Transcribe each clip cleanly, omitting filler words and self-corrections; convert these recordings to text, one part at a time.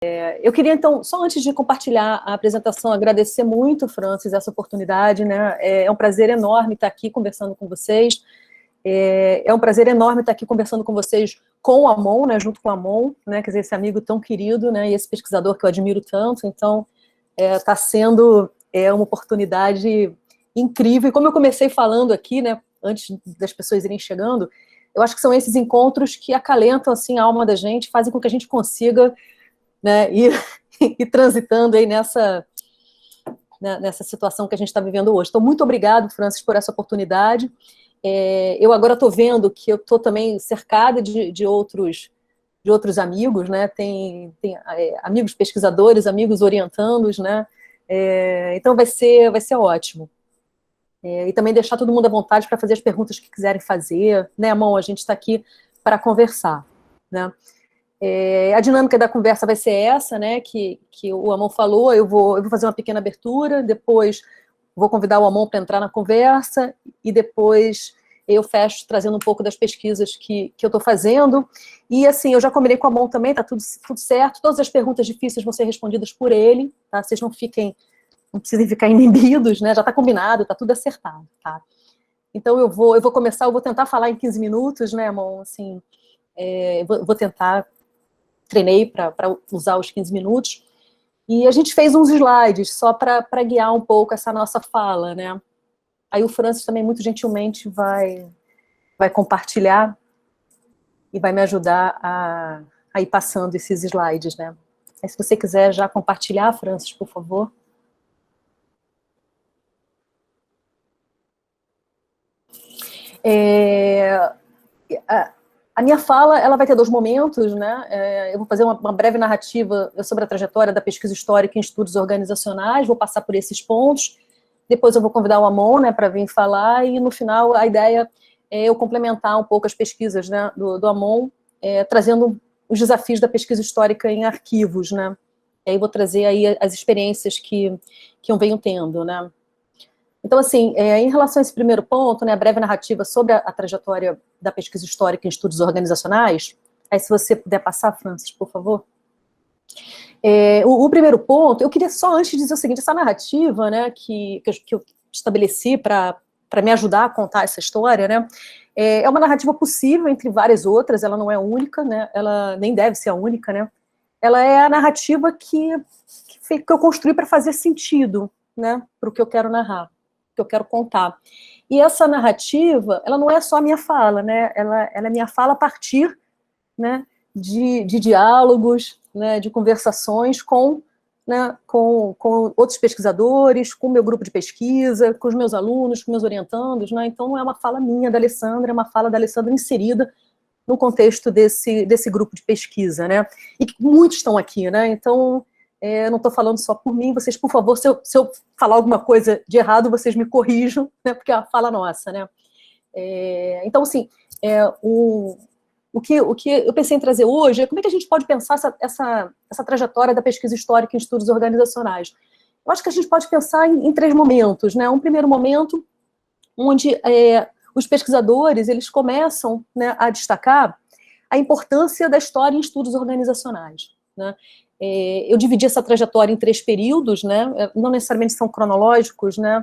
Eu queria, então, só antes de compartilhar a apresentação, agradecer muito, Francis, essa oportunidade, né? É um prazer enorme estar aqui conversando com vocês. É um prazer enorme estar aqui conversando com vocês com o Amon, né? Junto com o Amon, né? Quer dizer, esse amigo tão querido, né? E esse pesquisador que eu admiro tanto. Então, está sendo uma oportunidade incrível. E como eu comecei falando aqui, né? Antes das pessoas irem chegando, eu acho que são esses encontros que acalentam, assim, a alma da gente, fazem com que a gente consiga, né, ir transitando aí nessa situação que a gente está vivendo hoje. Então, muito obrigado, Francis, por essa oportunidade. Eu agora estou vendo que eu estou também cercada de outros amigos, né? Tem amigos pesquisadores, amigos orientandos, né? Então vai ser ótimo. E também deixar todo mundo à vontade para fazer as perguntas que quiserem fazer, né, Amon? A gente está aqui para conversar, né? A dinâmica da conversa vai ser essa, né, que o Amon falou. Eu vou fazer uma pequena abertura, depois vou convidar o Amon para entrar na conversa, e depois eu fecho trazendo um pouco das pesquisas que eu estou fazendo. E, assim, eu já combinei com o Amon também, tá tudo certo. Todas as perguntas difíceis vão ser respondidas por ele, tá? Vocês não precisem ficar inibidos, né? Já está combinado, está tudo acertado, tá? Então, eu vou começar, eu vou tentar falar em 15 minutos, né, Amon? Assim, vou tentar. Treinei para usar os 15 minutos, e a gente fez uns slides só para guiar um pouco essa nossa fala, né? Aí o Francis também, muito gentilmente, vai compartilhar e vai me ajudar a ir passando esses slides, né? Aí, se você quiser já compartilhar, Francis, por favor. A minha fala, ela vai ter 2 momentos, né? Eu vou fazer uma breve narrativa sobre a trajetória da pesquisa histórica em estudos organizacionais, vou passar por esses pontos, depois eu vou convidar o Amon, né, para vir falar, e no final a ideia é eu complementar um pouco as pesquisas, né, do Amon, trazendo os desafios da pesquisa histórica em arquivos, né? E aí vou trazer aí as experiências que eu venho tendo, né? Então, assim, em relação a esse primeiro ponto, né, a breve narrativa sobre a trajetória da pesquisa histórica em estudos organizacionais, aí se você puder passar, Francis, por favor. O primeiro ponto, eu queria só antes dizer o seguinte: essa narrativa, né, que eu estabeleci para me ajudar a contar essa história, né, é uma narrativa possível entre várias outras, ela não é única, né, ela nem deve ser a única, né, ela é a narrativa que eu construí para fazer sentido, né, para o que eu quero narrar, que eu quero contar. E essa narrativa, ela não é só a minha fala, né? Ela é minha fala a partir, né, de diálogos, né, de conversações com outros pesquisadores, com o meu grupo de pesquisa, com os meus alunos, com meus orientandos, né? Então não é uma fala minha da Alessandra, é uma fala da Alessandra inserida no contexto desse grupo de pesquisa, né? E que muitos estão aqui, né? Então, eu não estou falando só por mim, vocês, por favor, se eu falar alguma coisa de errado, vocês me corrijam, né, porque é a fala nossa, né? Então, assim, o que eu pensei em trazer hoje é como é que a gente pode pensar essa trajetória da pesquisa histórica em estudos organizacionais. Eu acho que a gente pode pensar em 3 momentos, né? Um primeiro momento, onde os pesquisadores, eles começam, né, a destacar a importância da história em estudos organizacionais, né? Eu dividi essa trajetória em 3 períodos, né? Não necessariamente são cronológicos, né?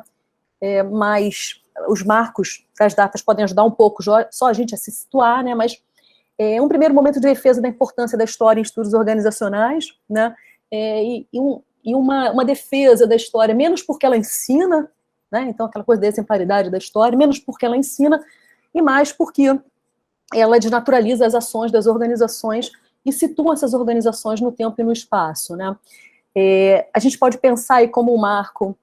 Mas os marcos das datas podem ajudar um pouco só a gente a se situar, né? Mas um primeiro momento de defesa da importância da história em estudos organizacionais, né? E uma defesa da história, menos porque ela ensina, né? Então aquela coisa da exemplaridade da história, menos porque ela ensina, e mais porque ela desnaturaliza as ações das organizações e situa essas organizações no tempo e no espaço, né? A gente pode pensar aí como um marco,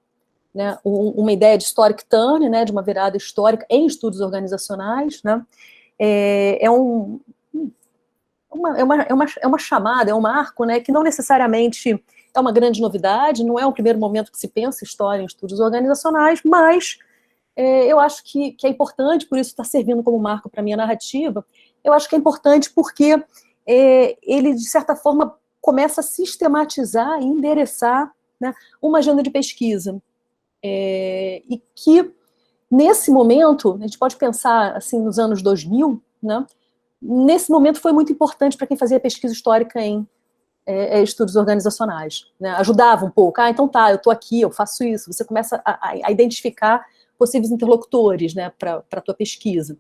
né, uma ideia de historic turn, né, de uma virada histórica em estudos organizacionais, né? É uma chamada, é um marco, né, que não necessariamente é uma grande novidade, não é um primeiro momento que se pensa história em estudos organizacionais, mas eu acho que é importante, por isso está servindo como marco para a minha narrativa. Eu acho que é importante porque ele, de certa forma, começa a sistematizar e endereçar, né, uma agenda de pesquisa. E que, nesse momento, a gente pode pensar assim, nos anos 2000, né, nesse momento foi muito importante para quem fazia pesquisa histórica em estudos organizacionais, né? Ajudava um pouco. Então tá, eu estou aqui, eu faço isso. Você começa a identificar possíveis interlocutores, né, para a tua pesquisa.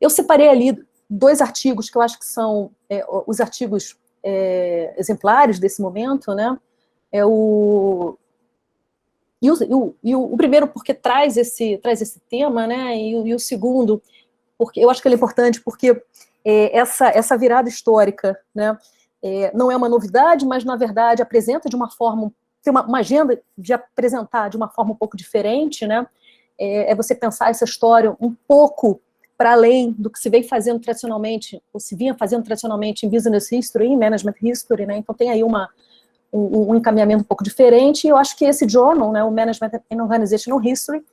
Eu separei ali 2 artigos que eu acho que são os artigos exemplares desse momento, né? O primeiro porque traz esse tema, né? E o segundo porque eu acho que ele é importante porque essa virada histórica, né? Não é uma novidade, mas na verdade apresenta de uma forma, tem uma agenda de apresentar de uma forma um pouco diferente, né? Você pensar essa história um pouco para além do que se vem fazendo tradicionalmente, ou se vinha fazendo tradicionalmente em Business History, em Management History, né? Então tem aí um encaminhamento um pouco diferente, e eu acho que esse journal, né, o Management and Organizational History,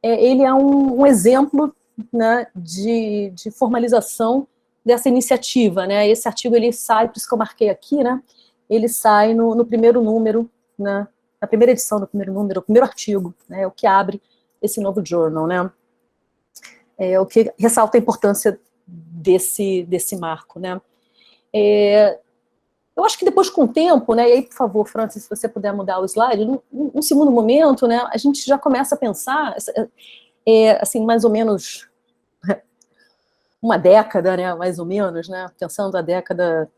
ele é um exemplo, né, de formalização dessa iniciativa, né? Esse artigo, ele sai, por isso que eu marquei aqui, né? Ele sai no primeiro número, né? Na primeira edição do primeiro número, o primeiro artigo, né? O que abre esse novo journal, né? O que ressalta a importância desse marco, né? Eu acho que depois, com o tempo, né? E aí, por favor, Francis, se você puder mudar o slide, num segundo momento, né? A gente já começa a pensar, assim, mais ou menos uma década, né? Mais ou menos, né? Pensando a década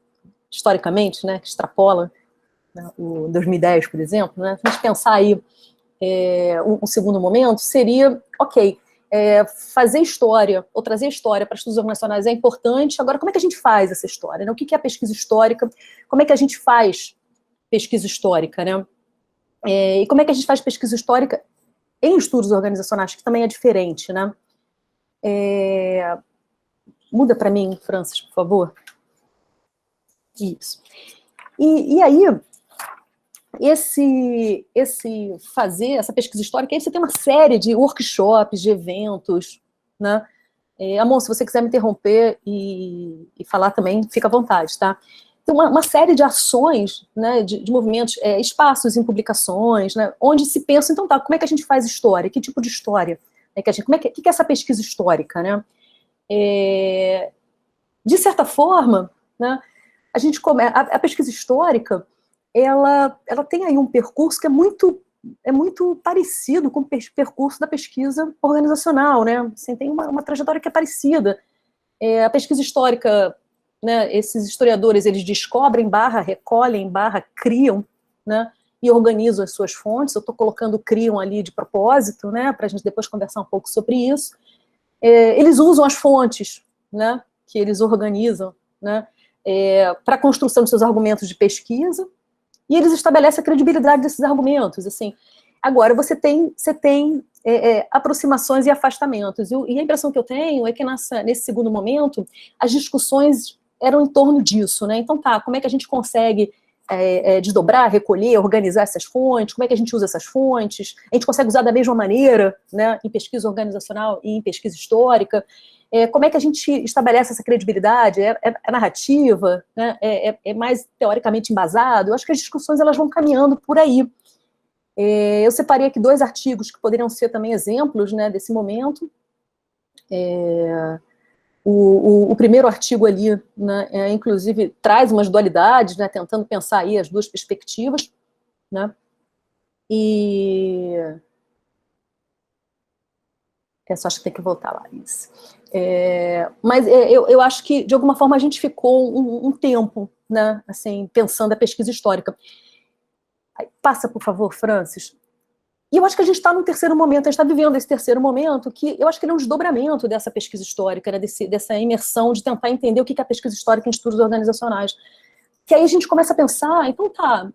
historicamente, né? Que extrapola, né, o 2010, por exemplo, né? Se a gente pensar aí um segundo momento, seria, ok, fazer história, ou trazer história para estudos organizacionais é importante, agora como é que a gente faz essa história, né? O que é a pesquisa histórica, como é que a gente faz pesquisa histórica, né? E como é que a gente faz pesquisa histórica em estudos organizacionais, que também é diferente, né? Muda para mim, Francis, por favor. Isso. E aí, fazer essa pesquisa histórica, aí você tem uma série de workshops, de eventos, né? Amor, se você quiser me interromper e falar também, fica à vontade, tá? Tem uma série de ações, né, de movimentos, espaços em publicações, né, onde se pensa, então tá, como é que a gente faz história? Que tipo de história? Como é que é essa pesquisa histórica, né? De certa forma, né, a pesquisa histórica, ela tem aí um percurso que é muito parecido com o percurso da pesquisa organizacional, né? Assim, tem uma trajetória que é parecida. A pesquisa histórica, né, esses historiadores, eles descobrem, recolhem, criam, né, e organizam as suas fontes. Eu estou colocando criam ali de propósito, né, para a gente depois conversar um pouco sobre isso. Eles usam as fontes, né, que eles organizam, né, para a construção de seus argumentos de pesquisa, e eles estabelecem a credibilidade desses argumentos, assim. Agora, você tem aproximações e afastamentos, e a impressão que eu tenho é que nesse segundo momento, as discussões eram em torno disso, né? Então tá, como é que a gente consegue desdobrar, recolher, organizar essas fontes, como é que a gente usa essas fontes, a gente consegue usar da mesma maneira, né, em pesquisa organizacional e em pesquisa histórica, como é que a gente estabelece essa credibilidade, é narrativa, né, é mais teoricamente embasado. Eu acho que as discussões elas vão caminhando por aí. Eu separei aqui 2 artigos que poderiam ser também exemplos, né, desse momento. O primeiro artigo ali, né, inclusive, traz umas dualidades, né, tentando pensar aí as 2 perspectivas, né, e... só acho que tem que voltar lá, isso. Mas eu acho que, de alguma forma, a gente ficou um tempo, né, assim, pensando a pesquisa histórica. Aí, passa, por favor, Francis. E eu acho que a gente está no terceiro momento, a gente está vivendo esse terceiro momento, que eu acho que ele é um desdobramento dessa pesquisa histórica, né, dessa imersão de tentar entender o que é a pesquisa histórica em estudos organizacionais. Que aí a gente começa a pensar, então tá,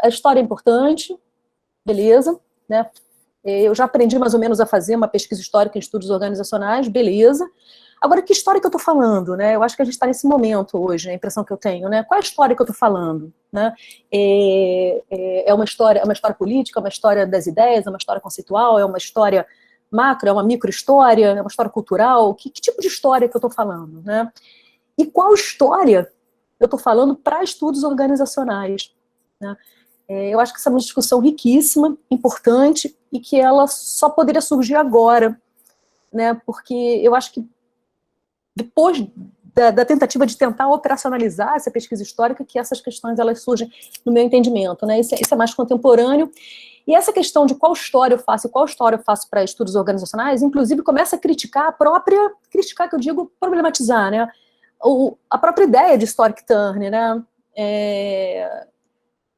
a história é importante, beleza, né? Eu já aprendi mais ou menos a fazer uma pesquisa histórica em estudos organizacionais, beleza. Agora, que história que eu estou falando, né? Eu acho que a gente está nesse momento hoje, a impressão que eu tenho, né? Qual é a história que eu estou falando, né? É uma história política, é uma história das ideias, é uma história conceitual, é uma história macro, é uma micro-história, é uma história cultural? Que tipo de história que eu estou falando, né? E qual história eu estou falando para estudos organizacionais, né? Eu acho que essa é uma discussão riquíssima, importante, e que ela só poderia surgir agora, né? Porque eu acho que depois da tentativa de tentar operacionalizar essa pesquisa histórica que essas questões elas surgem no meu entendimento, né? Isso é mais contemporâneo. E essa questão de qual história eu faço e qual história eu faço para estudos organizacionais, inclusive começa a criticar criticar que eu digo problematizar, né? A própria ideia de historic turn, né?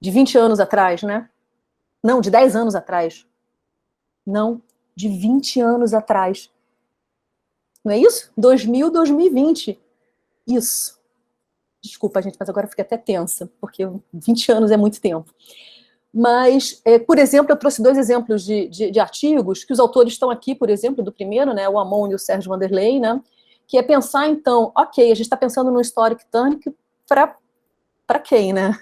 De 20 anos atrás, né? Não, de 10 anos atrás. Não, de 20 anos atrás. Não é isso? 2000, 2020. Isso. Desculpa, gente, mas agora eu fiquei até tensa, porque 20 anos é muito tempo. Mas, por exemplo, eu trouxe 2 exemplos de artigos, que os autores estão aqui, por exemplo, do primeiro, né, o Amon e o Sérgio Vanderlei, né, que é pensar, então, ok, a gente está pensando no historic turn para quem, né?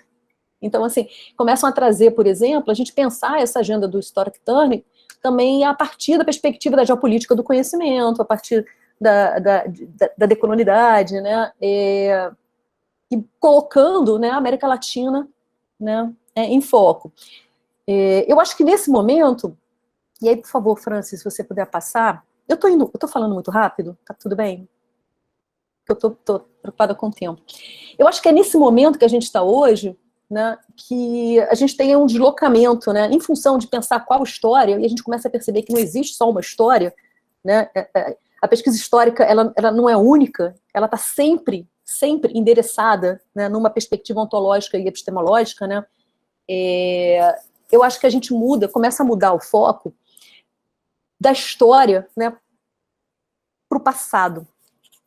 Então, assim, começam a trazer, por exemplo, a gente pensar essa agenda do historic turn também a partir da perspectiva da geopolítica do conhecimento, a partir da decolonialidade, né, e colocando, né, a América Latina, né, em foco. Eu acho que nesse momento, e aí, por favor, Francis, se você puder passar, eu tô falando muito rápido, tá tudo bem? Eu tô preocupada com o tempo. Eu acho que é nesse momento que a gente está hoje, né, que a gente tem um deslocamento, né, em função de pensar qual história, e a gente começa a perceber que não existe só uma história, né, a pesquisa histórica, ela não é única, ela está sempre endereçada, né, numa perspectiva ontológica e epistemológica, né. Eu acho que a gente começa a mudar o foco da história, né, para o passado.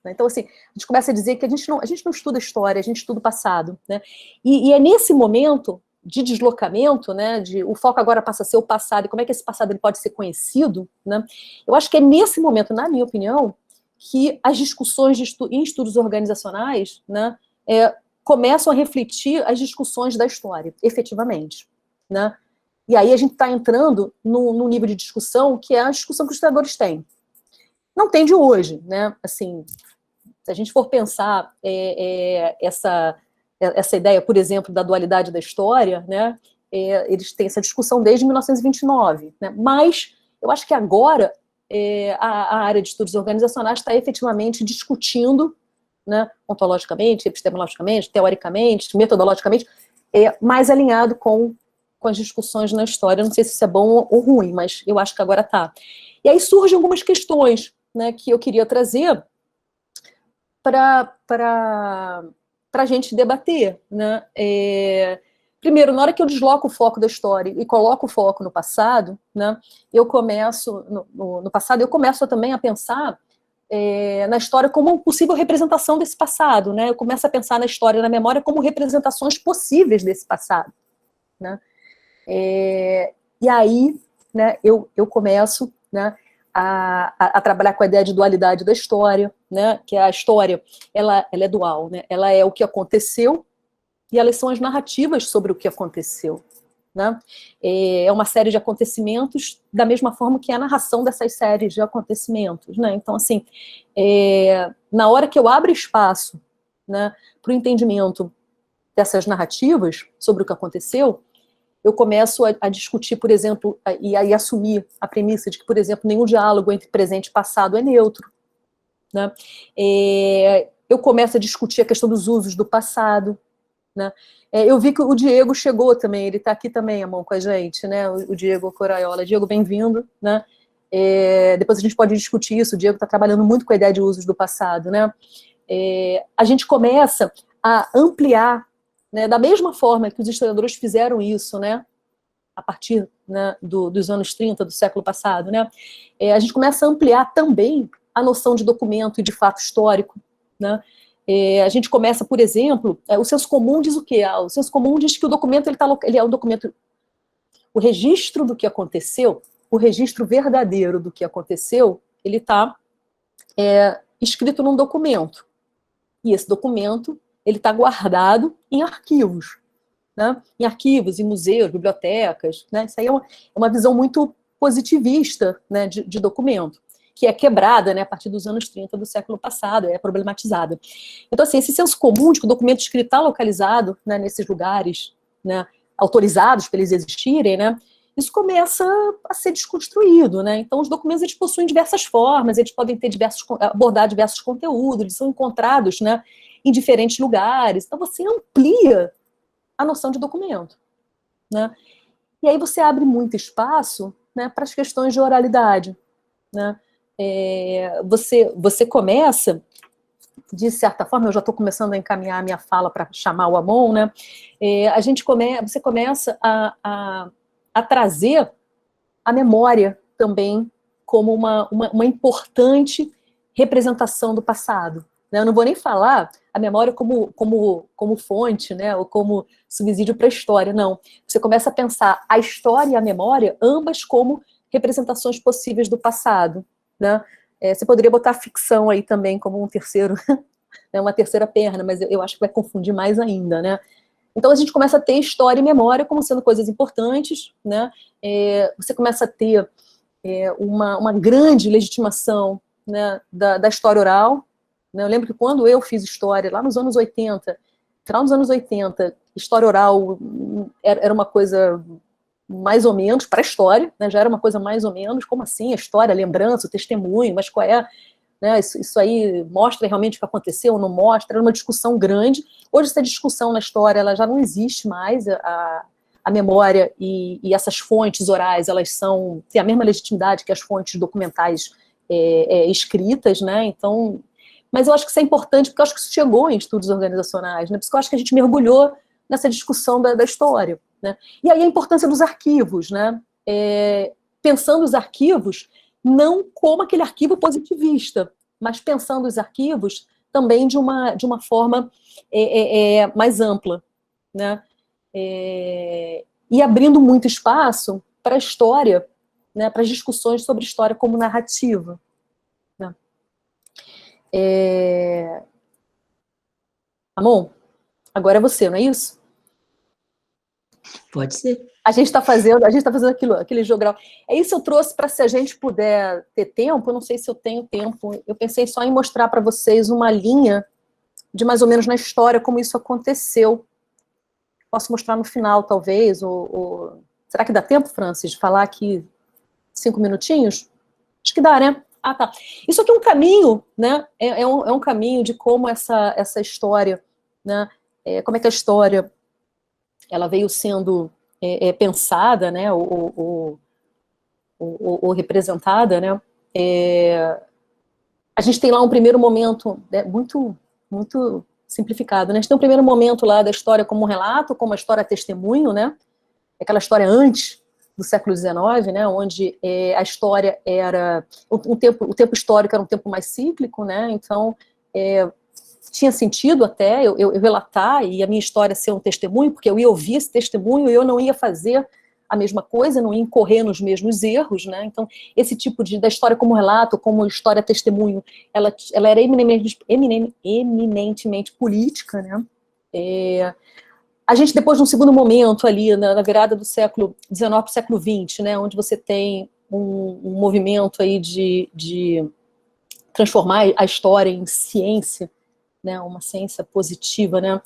Então, assim, a gente começa a dizer que a gente não estuda história, a gente estuda o passado, né? E é nesse momento de deslocamento, né, o foco agora passa a ser o passado, e como é que esse passado ele pode ser conhecido, né? Eu acho que é nesse momento, na minha opinião, que as discussões em estudos organizacionais, né, começam a refletir as discussões da história, efetivamente, né? E aí a gente está entrando num nível de discussão que é a discussão que os historiadores têm. Não tem de hoje, né? Assim, se a gente for pensar essa ideia, por exemplo, da dualidade da história, né? Eles têm essa discussão desde 1929, né? Mas eu acho que agora a área de estudos organizacionais está efetivamente discutindo, né, ontologicamente, epistemologicamente, teoricamente, metodologicamente, mais alinhado com as discussões na história. Não sei se isso é bom ou ruim, mas eu acho que agora está. E aí surgem algumas questões, né, que eu queria trazer para a gente debater, né? Primeiro, na hora que eu desloco o foco da história e coloco o foco no passado, né, eu começo, no passado, eu começo também a pensar na história como uma possível representação desse passado, né? Eu começo a pensar na história, na memória, como representações possíveis desse passado, né? E aí, né, eu começo, né, a trabalhar com a ideia de dualidade da história, né, que a história, ela é dual, né, ela é o que aconteceu e elas são as narrativas sobre o que aconteceu, né, é uma série de acontecimentos da mesma forma que é a narração dessas séries de acontecimentos, né, então, assim, na hora que eu abro espaço, né, para o entendimento dessas narrativas sobre o que aconteceu, eu começo a discutir, por exemplo, e aí assumir a premissa de que, por exemplo, nenhum diálogo entre presente e passado é neutro, né? Eu começo a discutir a questão dos usos do passado, né? Eu vi que o Diego chegou também, ele está aqui também, Amon, com a gente, né? O Diego Coraiola. Diego, bem-vindo, né? Depois a gente pode discutir isso, o Diego está trabalhando muito com a ideia de usos do passado, né? A gente começa a ampliar, né, da mesma forma que os historiadores fizeram isso, né, a partir, né, dos anos 30 do século passado, né, a gente começa a ampliar também a noção de documento e de fato histórico, né, a gente começa, por exemplo, o senso comum diz o quê? O senso comum diz que o documento ele é um documento, o registro do que aconteceu, o registro verdadeiro do que aconteceu, ele está escrito num documento, e esse documento ele está guardado em arquivos, né? Em arquivos, em museus, bibliotecas, né? Isso aí é uma visão muito positivista, né, de documento, que é quebrada, né, a partir dos anos 30 do século passado, é problematizada. Então, assim, esse senso comum de que o documento escrito está localizado, né, nesses lugares, né, autorizados para eles existirem, né, isso começa a ser desconstruído, né? Então, os documentos, eles possuem diversas formas, eles podem ter abordar diversos conteúdos, eles são encontrados, né, em diferentes lugares. Então, você amplia a noção de documento, né? E aí você abre muito espaço, né, para as questões de oralidade, né? Você começa, de certa forma, eu já estou começando a encaminhar a minha fala para chamar o Amon, né? Você começa a trazer a memória também como uma importante representação do passado, né? Eu não vou nem falar a memória como fonte, né, ou como subsídio para a história, não. Você começa a pensar a história e a memória, ambas como representações possíveis do passado, né? Você poderia botar a ficção aí também como um terceiro, né, uma terceira perna, mas eu acho que vai confundir mais ainda, né? Então a gente começa a ter história e memória como sendo coisas importantes, né? Você começa a ter uma grande legitimação, né, da história oral, né? Eu lembro que quando eu fiz história, lá nos anos 80, final dos anos 80, história oral era uma coisa mais ou menos, para a história, né, já era uma coisa mais ou menos, como assim, a história, a lembrança, o testemunho, mas qual é, né, isso aí mostra realmente o que aconteceu ou não mostra, era uma discussão grande. Hoje essa discussão na história, ela já não existe mais, a memória e essas fontes orais, elas têm a mesma legitimidade que as fontes documentais escritas, né, então, mas eu acho que isso é importante, porque eu acho que isso chegou em estudos organizacionais, né, porque eu acho que a gente mergulhou nessa discussão da história, né, e aí a importância dos arquivos, né, pensando os arquivos não como aquele arquivo positivista, mas pensando os arquivos também de uma forma mais ampla, né? E abrindo muito espaço para a história, né, para as discussões sobre história como narrativa, né? Amon, agora é você, não é isso? Pode ser. A gente está fazendo aquele jogral. É isso que eu trouxe para, se a gente puder ter tempo, eu não sei se eu tenho tempo, eu pensei só em mostrar para vocês uma linha de mais ou menos na história como isso aconteceu. Posso mostrar no final, talvez, será que dá tempo, Francis, de falar aqui 5 minutinhos? Acho que dá, né? Ah, tá. Isso aqui é um caminho, né? É um caminho de como essa história, né? Como é que a história ela veio sendo pensada, né? Ou representada, né? A gente tem lá um primeiro momento, né, muito simplificado, né? A gente tem um primeiro momento lá da história como um relato, como uma história testemunho, né? Aquela história antes do século XIX, né? Onde a história era o tempo histórico era um tempo mais cíclico, né? Então tinha sentido até eu relatar e a minha história ser um testemunho, porque eu ia ouvir esse testemunho e eu não ia fazer a mesma coisa, não ia incorrer nos mesmos erros, né? Então, esse tipo da história como relato, como história testemunho, ela era eminentemente política, né? A gente, depois de um segundo momento ali, na virada do século XIX para o século XX, né, onde você tem um movimento aí de transformar a história em ciência, né, uma ciência positiva, né?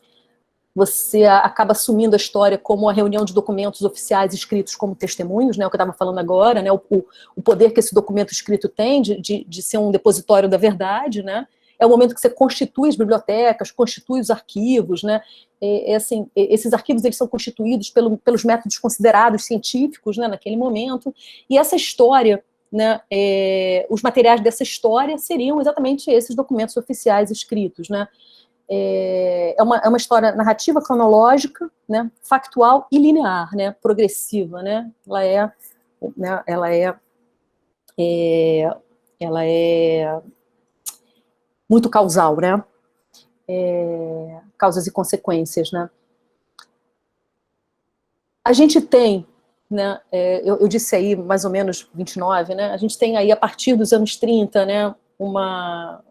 Você acaba assumindo a história como a reunião de documentos oficiais escritos como testemunhos, né, o que eu estava falando agora, né, o poder que esse documento escrito tem de ser um depositório da verdade, né, é o momento que você constitui as bibliotecas, constitui os arquivos, né, assim, esses arquivos eles são constituídos pelos métodos considerados científicos, né, naquele momento, e essa história, né, os materiais dessa história seriam exatamente esses documentos oficiais escritos, né. É uma história narrativa, cronológica, né, factual e linear, né, progressiva, né, ela é muito causal, né, causas e consequências, né. A gente tem, né, eu disse aí mais ou menos 29, né, a gente tem aí a partir dos anos 30, né, uma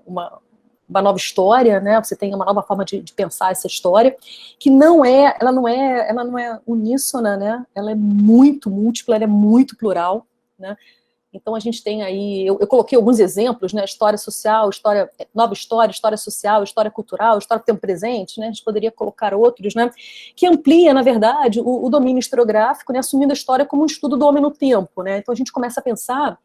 nova história, né? Você tem uma nova forma de pensar essa história, que ela não é uníssona, né? Ela é muito múltipla, ela é muito plural, né? Então, a gente tem aí, eu coloquei alguns exemplos, né, história social, nova história, história social, história cultural, história do tempo presente, né, a gente poderia colocar outros, né, que amplia, na verdade, o domínio historiográfico, né, assumindo a história como um estudo do homem no tempo, né, então a gente começa a pensar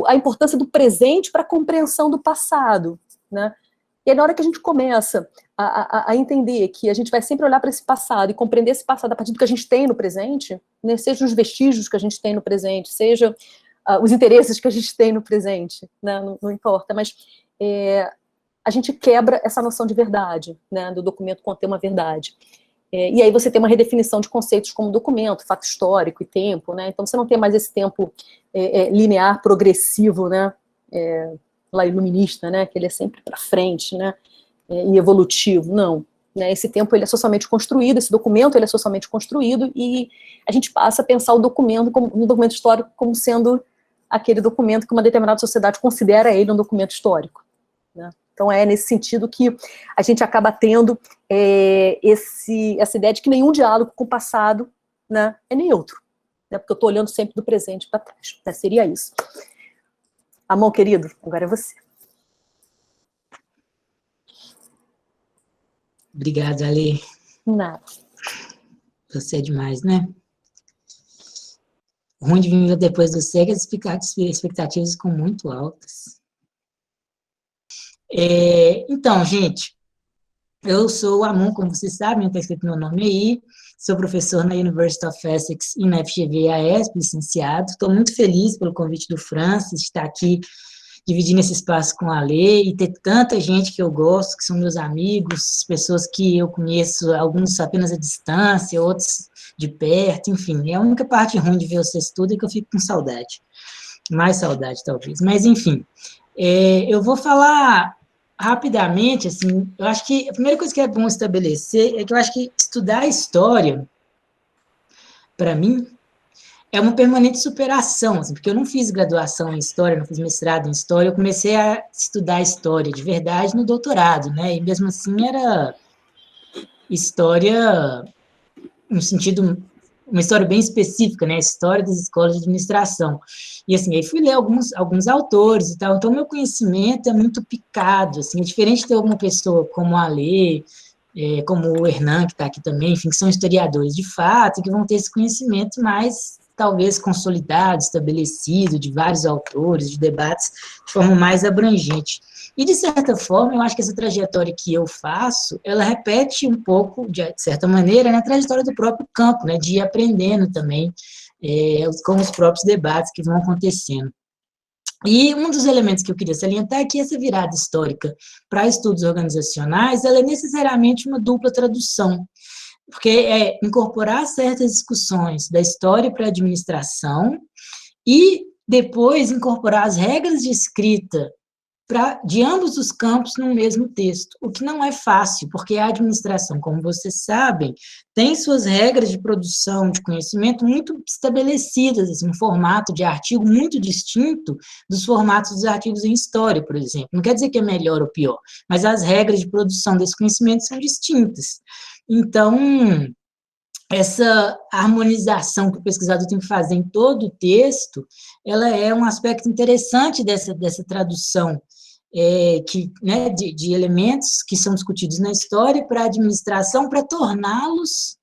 a importância do presente para a compreensão do passado, né, e aí, na hora que a gente começa a entender que a gente vai sempre olhar para esse passado e compreender esse passado a partir do que a gente tem no presente, né, seja os vestígios que a gente tem no presente, seja os interesses que a gente tem no presente, né, não importa, mas a gente quebra essa noção de verdade, né, do documento conter uma verdade. E aí você tem uma redefinição de conceitos como documento, fato histórico e tempo, né, então você não tem mais esse tempo linear, progressivo, né, lá iluminista, né, que ele é sempre para frente, né, e evolutivo, não. Né, esse tempo ele é socialmente construído, esse documento ele é socialmente construído, e a gente passa a pensar o documento, um documento histórico, como sendo aquele documento que uma determinada sociedade considera ele um documento histórico. Né? Então é nesse sentido que a gente acaba tendo essa ideia de que nenhum diálogo com o passado, né, é neutro, né, porque eu estou olhando sempre do presente para trás. Né, seria isso. Amon, querido, agora é você. Obrigado, Ale. Nada. Você é demais, né? Ruim de vir depois do SEG, as expectativas ficam muito altas. Então, gente, eu sou o Amon, como vocês sabem, está escrito meu nome aí, sou professor na University of Essex e na FGV AESP, licenciado. Estou muito feliz pelo convite do Francis, de estar aqui dividindo esse espaço com a Lê, e ter tanta gente que eu gosto, que são meus amigos, pessoas que eu conheço, alguns apenas à distância, outros de perto, enfim. É a única parte ruim de ver vocês tudo é que eu fico com saudade. Mais saudade, talvez. Mas, enfim, eu vou falar rapidamente, assim, eu acho que a primeira coisa que é bom estabelecer é que eu acho que estudar a história, para mim, é uma permanente superação, assim, porque eu não fiz graduação em História, não fiz mestrado em História, eu comecei a estudar História de verdade no doutorado, né, e mesmo assim era História no sentido, uma história bem específica, né, a história das escolas de administração, e assim, aí fui ler alguns autores e tal, então meu conhecimento é muito picado, assim, é diferente de ter uma pessoa como a Lê, como o Hernan, que está aqui também, enfim, que são historiadores de fato, que vão ter esse conhecimento mais, talvez, consolidado, estabelecido, de vários autores, de debates, de forma mais abrangente. E, de certa forma, eu acho que essa trajetória que eu faço, ela repete um pouco, de certa maneira, na trajetória do próprio campo, né, de ir aprendendo também com os próprios debates que vão acontecendo. E um dos elementos que eu queria salientar é que essa virada histórica para estudos organizacionais, ela é necessariamente uma dupla tradução, porque é incorporar certas discussões da história para a administração e depois incorporar as regras de escrita de ambos os campos no mesmo texto, o que não é fácil, porque a administração, como vocês sabem, tem suas regras de produção de conhecimento muito estabelecidas, assim, um formato de artigo muito distinto dos formatos dos artigos em história, por exemplo. Não quer dizer que é melhor ou pior, mas as regras de produção desse conhecimento são distintas. Então, essa harmonização que o pesquisador tem que fazer em todo o texto, ela é um aspecto interessante dessa tradução né, de elementos que são discutidos na história para a administração, para torná-los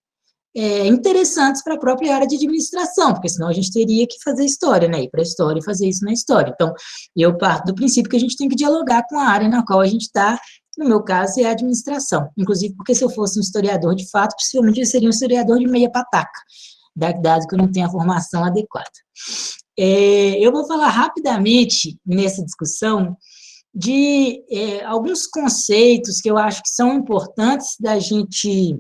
interessantes para a própria área de administração, porque senão a gente teria que fazer história, né, ir para a história e fazer isso na história. Então, eu parto do princípio que a gente tem que dialogar com a área na qual a gente está. No meu caso, é a administração. Inclusive, porque se eu fosse um historiador de fato, possivelmente eu seria um historiador de meia pataca, dado que eu não tenho a formação adequada. Eu vou falar rapidamente nessa discussão de alguns conceitos que eu acho que são importantes da gente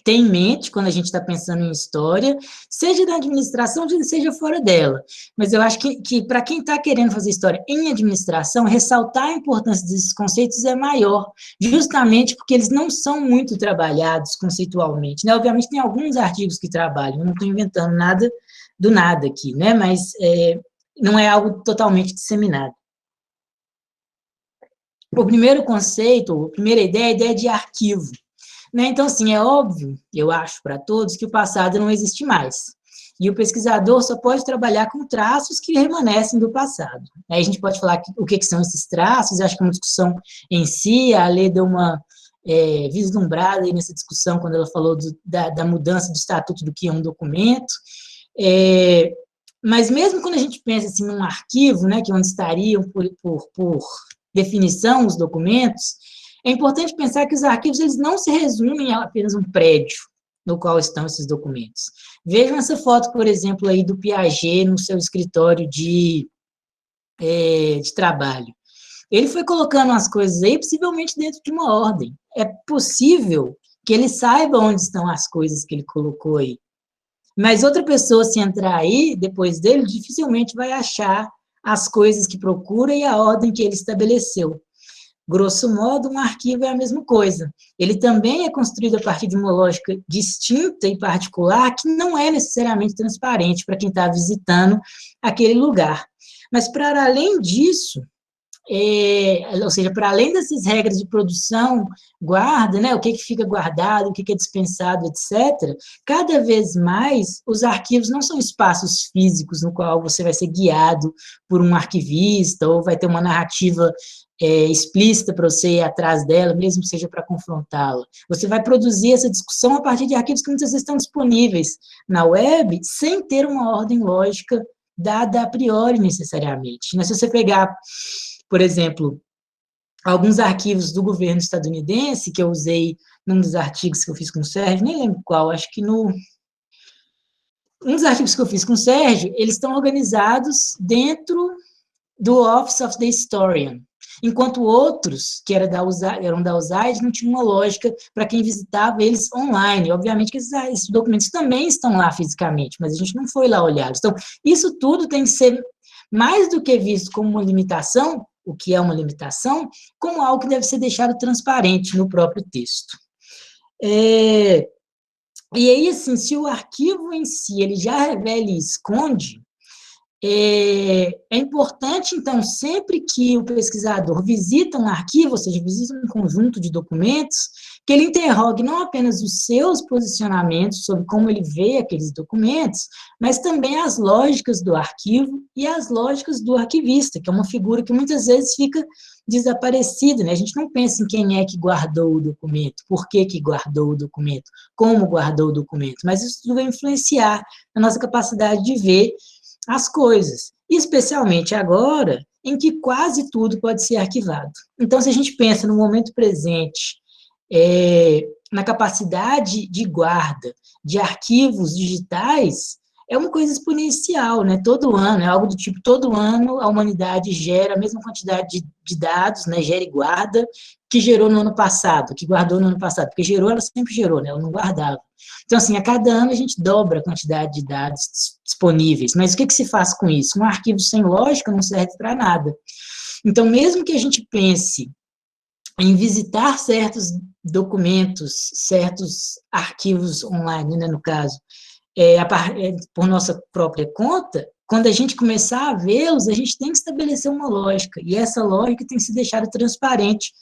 ter em mente quando a gente está pensando em história, seja da administração, seja fora dela. Mas eu acho que para quem está querendo fazer história em administração, ressaltar a importância desses conceitos é maior, justamente porque eles não são muito trabalhados conceitualmente. Né? Obviamente, tem alguns artigos que trabalham, eu não estou inventando nada do nada aqui, né? Mas não é algo totalmente disseminado. O primeiro conceito, a primeira ideia é a ideia de arquivo. Né? Então, assim, é óbvio, eu acho para todos, que o passado não existe mais. e o pesquisador só pode trabalhar com traços que remanescem do passado. Aí a gente pode falar o que são esses traços, acho que é uma discussão em si, a Lê deu uma vislumbrada aí nessa discussão quando ela falou da mudança do estatuto do que é um documento, mas mesmo quando a gente pensa assim, num arquivo, né, que é onde estariam, por definição, os documentos, é importante pensar que os arquivos eles não se resumem a apenas um prédio no qual estão esses documentos. Vejam essa foto, por exemplo, aí do Piaget no seu escritório de trabalho. Ele foi colocando as coisas aí, possivelmente dentro de uma ordem. É possível que ele saiba onde estão as coisas que ele colocou aí. Mas outra pessoa, se entrar aí, depois dele, dificilmente vai achar as coisas que procura e a ordem que ele estabeleceu. Grosso modo, um arquivo é a mesma coisa. Ele também é construído a partir de uma lógica distinta e particular, que não é necessariamente transparente para quem está visitando aquele lugar. Mas, para além disso, ou seja, para além dessas regras de produção, guarda, né, o que fica guardado, o que é dispensado, etc., cada vez mais os arquivos não são espaços físicos no qual você vai ser guiado por um arquivista ou vai ter uma narrativa explícita para você ir atrás dela, mesmo que seja para confrontá-la. Você vai produzir essa discussão a partir de arquivos que muitas vezes estão disponíveis na web, sem ter uma ordem lógica dada a priori, necessariamente. Mas se você pegar, por exemplo, alguns arquivos do governo estadunidense, que eu usei num dos artigos que eu fiz com o Sérgio, nem lembro qual, acho que um dos artigos que eu fiz com o Sérgio, eles estão organizados dentro do Office of the Historian, enquanto outros, que eram da USAID, não tinham uma lógica para quem visitava eles online. Obviamente que esses documentos também estão lá fisicamente, mas a gente não foi lá olhar. Então, isso tudo tem que ser, mais do que visto como uma limitação, o que é uma limitação, como algo que deve ser deixado transparente no próprio texto. E aí, assim, se o arquivo em si, ele já revela e esconde, é importante, então, sempre que o pesquisador visita um arquivo, ou seja, visita um conjunto de documentos, que ele interrogue não apenas os seus posicionamentos sobre como ele vê aqueles documentos, mas também as lógicas do arquivo e as lógicas do arquivista, que é uma figura que muitas vezes fica desaparecida, né? A gente não pensa em quem é que guardou o documento, por que guardou o documento, como guardou o documento, mas isso tudo vai influenciar na nossa capacidade de ver as coisas, especialmente agora, em que quase tudo pode ser arquivado. Então, se a gente pensa no momento presente, na capacidade de guarda de arquivos digitais, é uma coisa exponencial, né? Todo ano, é algo do tipo, todo ano a humanidade gera a mesma quantidade de dados, né? Gera e guarda, que gerou no ano passado, que guardou no ano passado, porque gerou, ela sempre gerou, né? Ela não guardava. Então, assim, a cada ano a gente dobra a quantidade de dados disponíveis, mas o que se faz com isso? Um arquivo sem lógica não serve para nada. Então, mesmo que a gente pense em visitar certos documentos, certos arquivos online, né, no caso, por nossa própria conta, quando a gente começar a vê-los, a gente tem que estabelecer uma lógica, e essa lógica tem que ser deixada transparente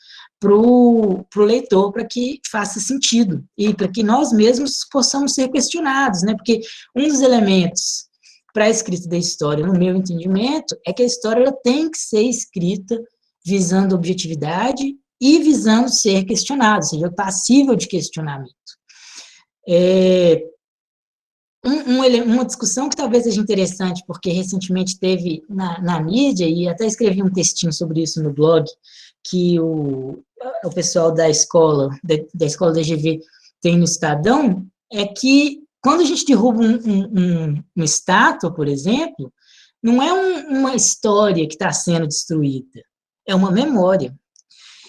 para o leitor, para que faça sentido, e para que nós mesmos possamos ser questionados, né, porque um dos elementos para a escrita da história, no meu entendimento, é que a história ela tem que ser escrita visando objetividade e visando ser questionado, ou seja, passível de questionamento. Uma discussão que talvez seja interessante, porque recentemente teve na mídia, e até escrevi um textinho sobre isso no blog, que o pessoal da escola da GV tem no Estadão, é que quando a gente derruba uma estátua, por exemplo, não é uma história que está sendo destruída, é uma memória.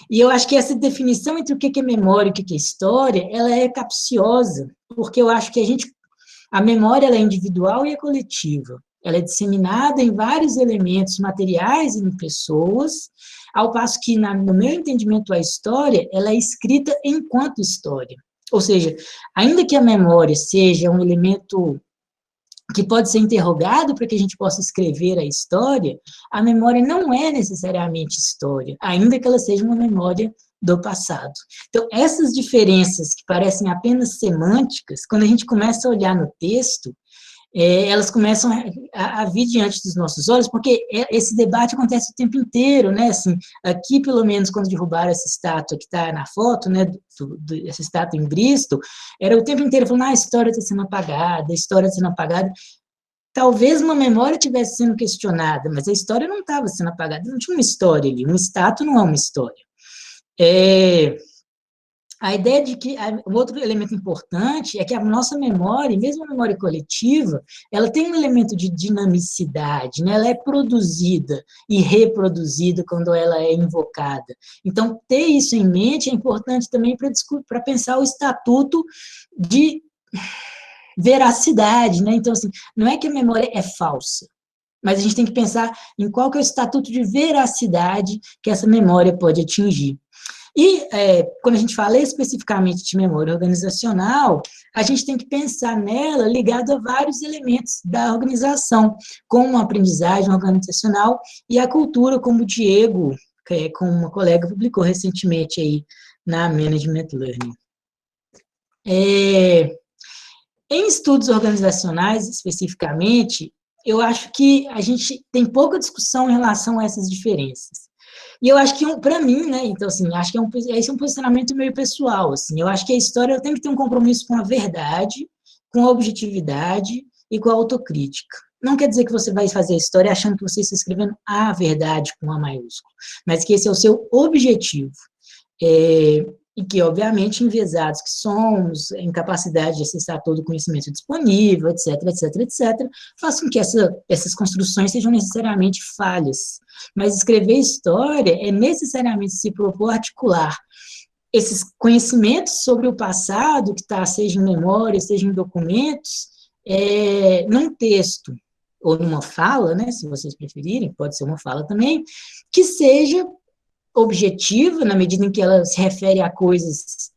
E eu acho que essa definição entre o que é memória e o que é história, ela é capciosa, porque eu acho que a memória ela é individual e é coletiva. Ela é disseminada em vários elementos materiais e em pessoas, ao passo que, no meu entendimento, a história ela é escrita enquanto história. Ou seja, ainda que a memória seja um elemento que pode ser interrogado para que a gente possa escrever a história, a memória não é necessariamente história, ainda que ela seja uma memória do passado. Então, essas diferenças que parecem apenas semânticas, quando a gente começa a olhar no texto, elas começam a vir diante dos nossos olhos, porque esse debate acontece o tempo inteiro, né? Assim, aqui, pelo menos, quando derrubaram essa estátua que está na foto, né, essa estátua em Bristol, era o tempo inteiro falando, a história está sendo apagada, a história está sendo apagada. Talvez uma memória estivesse sendo questionada, mas a história não estava sendo apagada, não tinha uma história ali, uma estátua não é uma história. A ideia de que, um outro elemento importante é que a nossa memória, mesmo a memória coletiva, ela tem um elemento de dinamicidade, né? Ela é produzida e reproduzida quando ela é invocada. Então, ter isso em mente é importante também para pensar o estatuto de veracidade, né? Então, assim, não é que a memória é falsa, mas a gente tem que pensar em qual que é o estatuto de veracidade que essa memória pode atingir. E, quando a gente fala especificamente de memória organizacional, a gente tem que pensar nela ligada a vários elementos da organização, como a aprendizagem organizacional e a cultura, como o Diego, como uma colega, publicou recentemente aí na Management Learning. Em estudos organizacionais, especificamente, eu acho que a gente tem pouca discussão em relação a essas diferenças. E eu acho que, para mim, né, então, assim, acho que esse é um posicionamento meio pessoal, assim, eu acho que a história tem que ter um compromisso com a verdade, com a objetividade e com a autocrítica. Não quer dizer que você vai fazer a história achando que você está escrevendo a verdade com A maiúsculo, mas que esse é o seu objetivo. E que, obviamente, enviesados que somos, em capacidade de acessar todo o conhecimento disponível, etc., etc., etc., façam com que essas construções sejam necessariamente falhas. Mas escrever história é necessariamente se propor articular esses conhecimentos sobre o passado, que está, seja em memória, seja em documentos, num texto, ou numa fala, né, se vocês preferirem, pode ser uma fala também, que seja objetiva, na medida em que ela se refere a coisas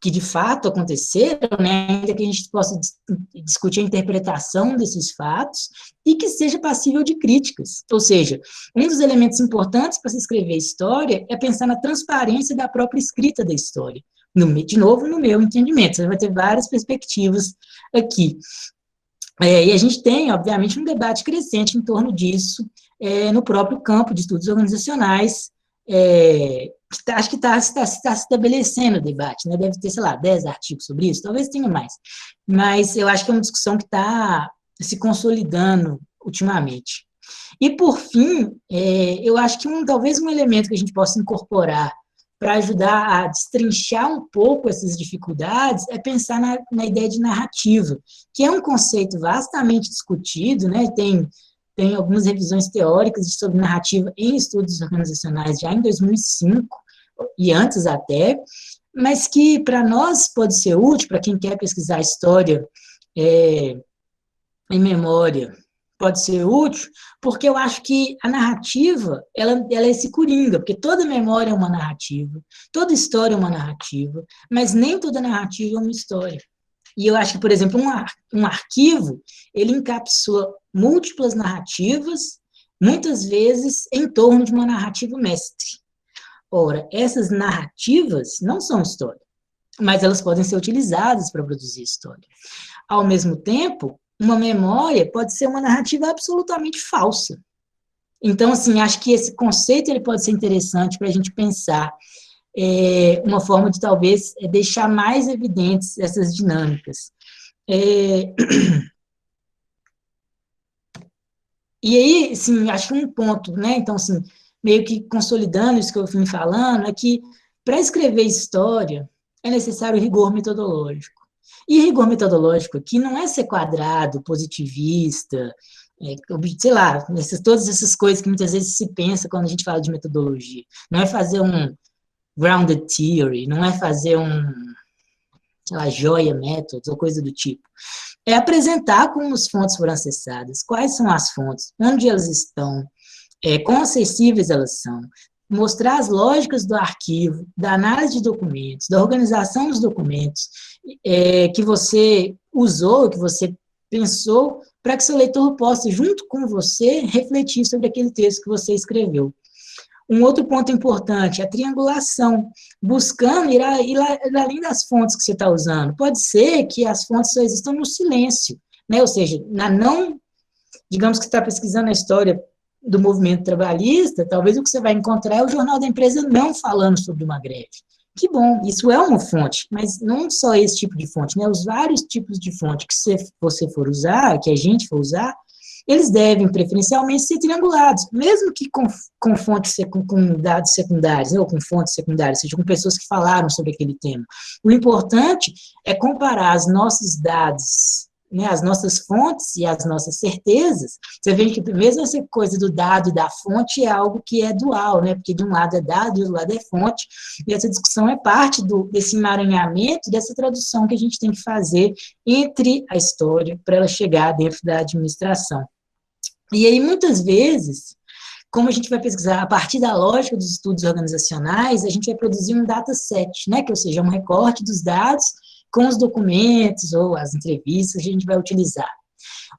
que de fato aconteceram, né, ainda que a gente possa discutir a interpretação desses fatos, e que seja passível de críticas. Ou seja, um dos elementos importantes para se escrever história é pensar na transparência da própria escrita da história. De novo, no meu entendimento, você vai ter várias perspectivas aqui. E a gente tem, obviamente, um debate crescente em torno disso, no próprio campo de estudos organizacionais, acho que está se estabelecendo o debate, né? Deve ter, sei lá, 10 artigos sobre isso, talvez tenha mais, mas eu acho que é uma discussão que está se consolidando ultimamente. E, por fim, eu acho que talvez um elemento que a gente possa incorporar para ajudar a destrinchar um pouco essas dificuldades é pensar na ideia de narrativa, que é um conceito vastamente discutido, né? Tem algumas revisões teóricas sobre narrativa em estudos organizacionais já em 2005, e antes até, mas que para nós pode ser útil, para quem quer pesquisar história em memória, pode ser útil, porque eu acho que a narrativa, ela é esse coringa, porque toda memória é uma narrativa, toda história é uma narrativa, mas nem toda narrativa é uma história. E eu acho que, por exemplo, um arquivo, ele encapsula múltiplas narrativas, muitas vezes em torno de uma narrativa mestre. Ora, essas narrativas não são história, mas elas podem ser utilizadas para produzir história. Ao mesmo tempo, uma memória pode ser uma narrativa absolutamente falsa. Então, assim, acho que esse conceito ele pode ser interessante para a gente pensar uma forma de, talvez, deixar mais evidentes essas dinâmicas. E aí, assim, acho que um ponto, né, então, assim, meio que consolidando isso que eu vim falando, é que, para escrever história, é necessário rigor metodológico. E rigor metodológico aqui não é ser quadrado, positivista, sei lá, todas essas coisas que muitas vezes se pensa quando a gente fala de metodologia. Não é fazer um grounded theory, não é fazer sei lá, joia methods ou coisa do tipo. É apresentar como as fontes foram acessadas, quais são as fontes, onde elas estão, quão acessíveis elas são, mostrar as lógicas do arquivo, da análise de documentos, da organização dos documentos que você usou, que você pensou, para que seu leitor possa, junto com você, refletir sobre aquele texto que você escreveu. Um outro ponto importante é a triangulação, buscando ir além das fontes que você está usando. Pode ser que as fontes só existam no silêncio, né? Ou seja, digamos que você está pesquisando a história do movimento trabalhista, talvez o que você vai encontrar é o Jornal da Empresa não falando sobre uma greve. Que bom, isso é uma fonte, mas não só esse tipo de fonte, né? Os vários tipos de fonte que você for usar, que a gente for usar, eles devem, preferencialmente, ser triangulados, mesmo que com fontes, com dados secundários, né, ou com fontes secundárias, seja com pessoas que falaram sobre aquele tema. O importante é comparar os nossos dados, né, as nossas fontes e as nossas certezas. Você vê que mesmo essa coisa do dado e da fonte é algo que é dual, né, porque de um lado é dado e do outro lado é fonte, e essa discussão é parte desse emaranhamento, dessa tradução que a gente tem que fazer entre a história para ela chegar dentro da administração. E aí, muitas vezes, como a gente vai pesquisar a partir da lógica dos estudos organizacionais, a gente vai produzir um dataset, né, que, ou seja, um recorte dos dados com os documentos ou as entrevistas que a gente vai utilizar.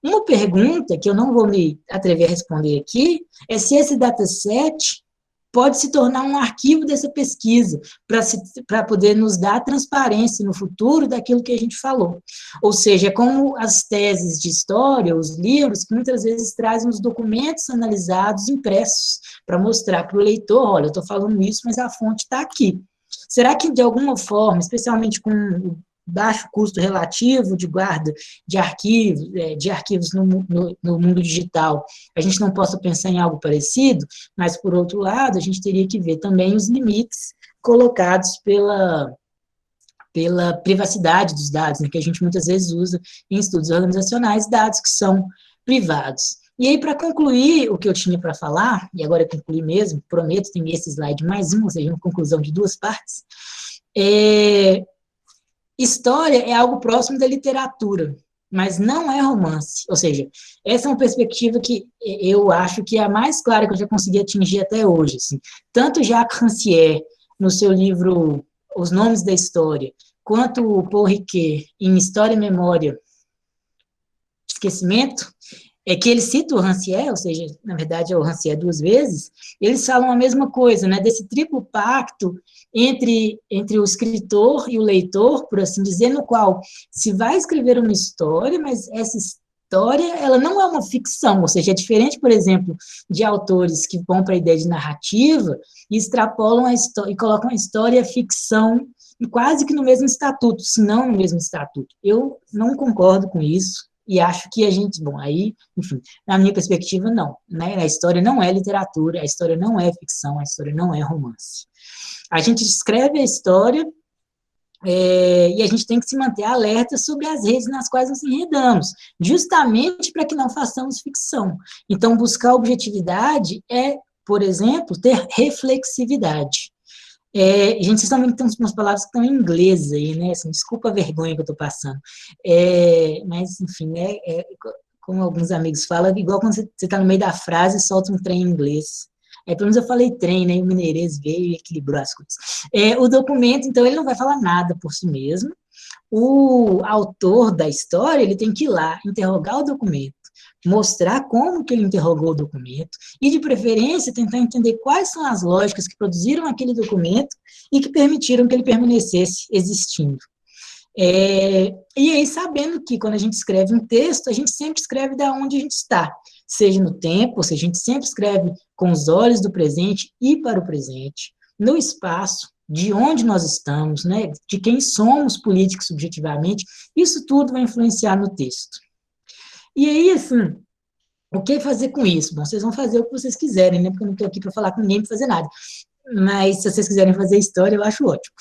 Uma pergunta que eu não vou me atrever a responder aqui é se esse dataset pode se tornar um arquivo dessa pesquisa, para poder nos dar transparência no futuro daquilo que a gente falou. Ou seja, como as teses de história, os livros, que muitas vezes trazem os documentos analisados impressos, para mostrar para o leitor, olha, eu estou falando isso, mas a fonte está aqui. Será que, de alguma forma, especialmente com o baixo custo relativo de guarda de arquivos no mundo digital, a gente não possa pensar em algo parecido, mas, por outro lado, a gente teria que ver também os limites colocados pela privacidade dos dados, né, que a gente muitas vezes usa em estudos organizacionais, dados que são privados. E aí, para concluir o que eu tinha para falar, e agora eu concluí mesmo, prometo, tem esse slide mais um, ou seja, uma conclusão de 2 partes, história é algo próximo da literatura, mas não é romance. Ou seja, essa é uma perspectiva que eu acho que é a mais clara que eu já consegui atingir até hoje. Assim. Tanto Jacques Rancière, no seu livro Os Nomes da História, quanto o Paul Ricoeur, em História e Memória, Esquecimento, é que ele cita o Rancière, ou seja, na verdade é o Rancière 2 vezes, eles falam a mesma coisa, né, desse triplo pacto entre o escritor e o leitor, por assim dizer, no qual se vai escrever uma história, mas essa história, ela não é uma ficção, ou seja, é diferente, por exemplo, de autores que vão para a ideia de narrativa e extrapolam a história, e colocam a história e a ficção quase que no mesmo estatuto, se não no mesmo estatuto. Eu não concordo com isso, e acho que a gente, bom, aí, enfim, na minha perspectiva, não, né, a história não é literatura, a história não é ficção, a história não é romance. A gente escreve a história e a gente tem que se manter alerta sobre as redes nas quais nos enredamos, justamente para que não façamos ficção. Então, buscar objetividade é, por exemplo, ter reflexividade. Gente, vocês estão vendo que tem umas palavras que estão em inglês aí, né? Assim, desculpa a vergonha que eu estou passando. Mas, enfim, né? Como alguns amigos falam, igual quando você está no meio da frase e solta um trem em inglês. Pelo menos eu falei trem, né? E o mineirês veio e equilibrou as coisas. O documento, então, ele não vai falar nada por si mesmo. O autor da história, ele tem que ir lá, interrogar o documento, mostrar como que ele interrogou o documento e, de preferência, tentar entender quais são as lógicas que produziram aquele documento e que permitiram que ele permanecesse existindo. E aí, sabendo que quando a gente escreve um texto, a gente sempre escreve da onde a gente está, seja no tempo, ou seja, a gente sempre escreve com os olhos do presente e para o presente, no espaço, de onde nós estamos, né, de quem somos políticos subjetivamente, isso tudo vai influenciar no texto. E aí, assim, o que fazer com isso? Bom, vocês vão fazer o que vocês quiserem, né? Porque eu não estou aqui para falar com ninguém para fazer nada. Mas se vocês quiserem fazer história, eu acho ótimo.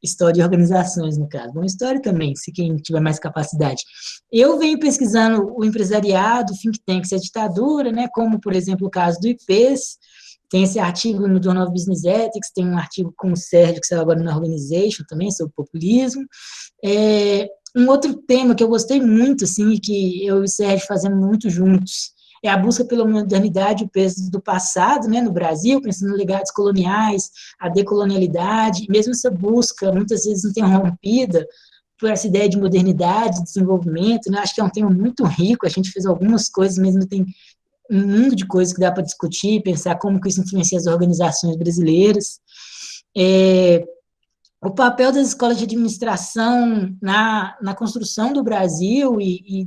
História de organizações, no caso. Bom, história também, se quem tiver mais capacidade. Eu venho pesquisando o empresariado, think tanks e a ditadura, né? Como, por exemplo, o caso do IPES. Tem esse artigo no Journal of Business Ethics, tem um artigo com o Sérgio, que saiu agora na Organization também, sobre populismo. Um outro tema que eu gostei muito, assim, que eu e o Sérgio fazemos muito juntos, é a busca pela modernidade e o peso do passado, né, no Brasil, pensando em legados coloniais, a decolonialidade, e mesmo essa busca, muitas vezes interrompida, por essa ideia de modernidade, desenvolvimento, né, acho que é um tema muito rico, a gente fez algumas coisas, mesmo tem um mundo de coisas que dá para discutir, pensar como que isso influencia as organizações brasileiras. o papel das escolas de administração na construção do Brasil e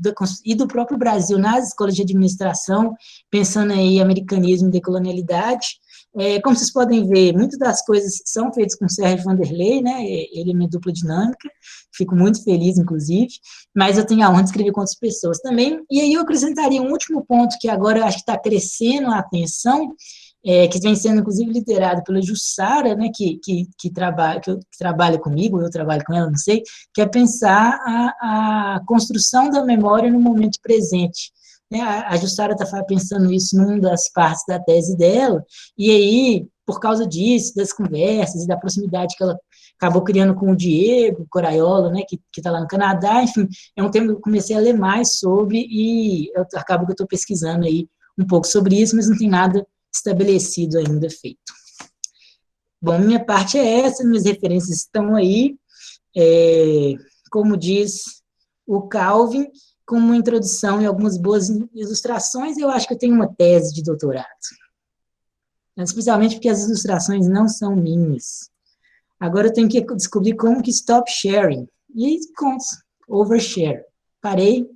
do próprio Brasil nas escolas de administração, pensando aí em americanismo e decolonialidade. Como vocês podem ver, muitas das coisas são feitas com Sérgio Vanderlei, né? Ele é minha dupla dinâmica, fico muito feliz, inclusive, mas eu tenho a honra de escrever com outras pessoas também. E aí eu acrescentaria um último ponto que agora eu acho que está crescendo a atenção, que vem sendo, inclusive, liderado pela Jussara, né, que trabalha comigo, eu trabalho com ela, não sei, que é pensar a construção da memória no momento presente. Né? A Jussara está pensando isso numa das partes da tese dela, e aí, por causa disso, das conversas e da proximidade que ela acabou criando com o Diego Coraiola, né, que está lá no Canadá, enfim, é um tema que eu comecei a ler mais sobre, e acabo que eu estou pesquisando aí um pouco sobre isso, mas não tem nada estabelecido ainda feito. Bom, minha parte é essa, minhas referências estão aí, como diz o Calvin, com uma introdução e algumas boas ilustrações, eu acho que eu tenho uma tese de doutorado, especialmente porque as ilustrações não são minhas. Agora eu tenho que descobrir como que stop sharing, e conto, overshare. Parei.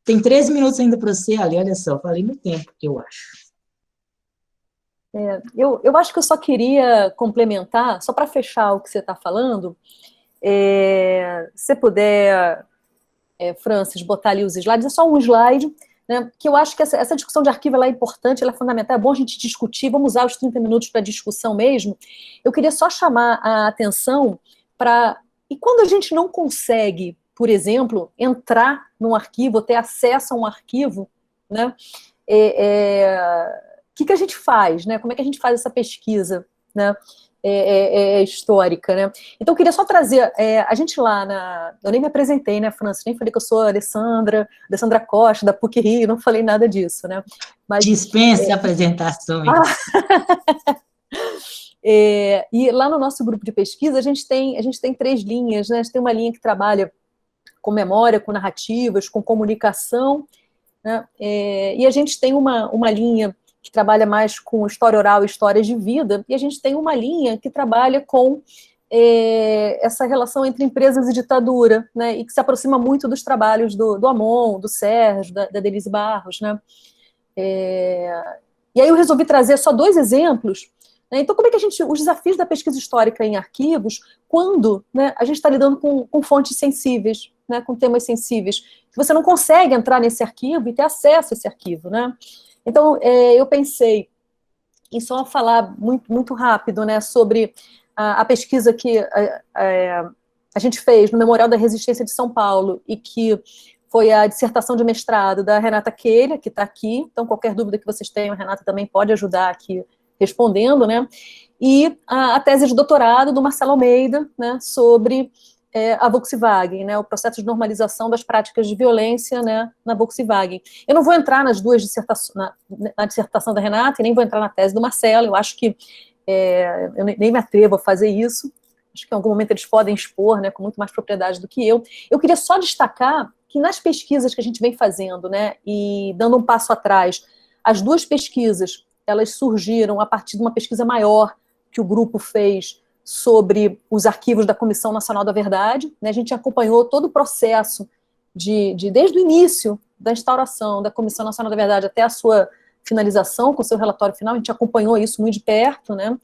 Tem 13 minutos ainda para você, Ali, olha só, falei no tempo, eu acho. Eu acho que eu só queria complementar, só para fechar o que você está falando, se puder, Francis, botar ali os slides, é só um slide, né, que eu acho que essa discussão de arquivo ela é importante, ela é fundamental, é bom a gente discutir, vamos usar os 30 minutos para discussão mesmo. Eu queria só chamar a atenção para... E quando a gente não consegue, por exemplo, entrar num arquivo, ter acesso a um arquivo, né, o que a gente faz, né? Como é que a gente faz essa pesquisa, né? Histórica, né? Então, eu queria só trazer, a gente lá eu nem me apresentei, né, França? Nem falei que eu sou a Alessandra Costa, da PUC-Rio, não falei nada disso, né? Mas, dispense apresentações. E lá no nosso grupo de pesquisa, a gente tem 3 linhas, né? A gente tem uma linha que trabalha com memória, com narrativas, com comunicação, né? E a gente tem uma linha que trabalha mais com história oral e histórias de vida, e a gente tem uma linha que trabalha com essa relação entre empresas e ditadura, né, e que se aproxima muito dos trabalhos do Amon, do Sérgio, da Denise Barros, né. E aí eu resolvi trazer só 2 exemplos, né. Então, como é que os desafios da pesquisa histórica em arquivos, quando, né, a gente está lidando com fontes sensíveis, né, com temas sensíveis, que você não consegue entrar nesse arquivo e ter acesso a esse arquivo, né. Então, eu pensei em só falar muito rápido, né, sobre a pesquisa que a gente fez no Memorial da Resistência de São Paulo, e que foi a dissertação de mestrado da Renata Queira, que está aqui. Então, qualquer dúvida que vocês tenham, a Renata também pode ajudar aqui respondendo, né, e a tese de doutorado do Marcelo Almeida, né, sobre a Volkswagen, né, o processo de normalização das práticas de violência, né, na Volkswagen. Eu não vou entrar nas 2 dissertações, na dissertação da Renata, e nem vou entrar na tese do Marcelo, eu acho que eu nem me atrevo a fazer isso, acho que em algum momento eles podem expor, né, com muito mais propriedade do que eu. Eu queria só destacar que nas pesquisas que a gente vem fazendo, né, e dando um passo atrás, as 2 pesquisas, elas surgiram a partir de uma pesquisa maior que o grupo fez sobre os arquivos da Comissão Nacional da Verdade, né? A gente acompanhou todo o processo desde o início da instauração da Comissão Nacional da Verdade até a sua finalização, com o seu relatório final, a gente acompanhou isso muito de perto, né?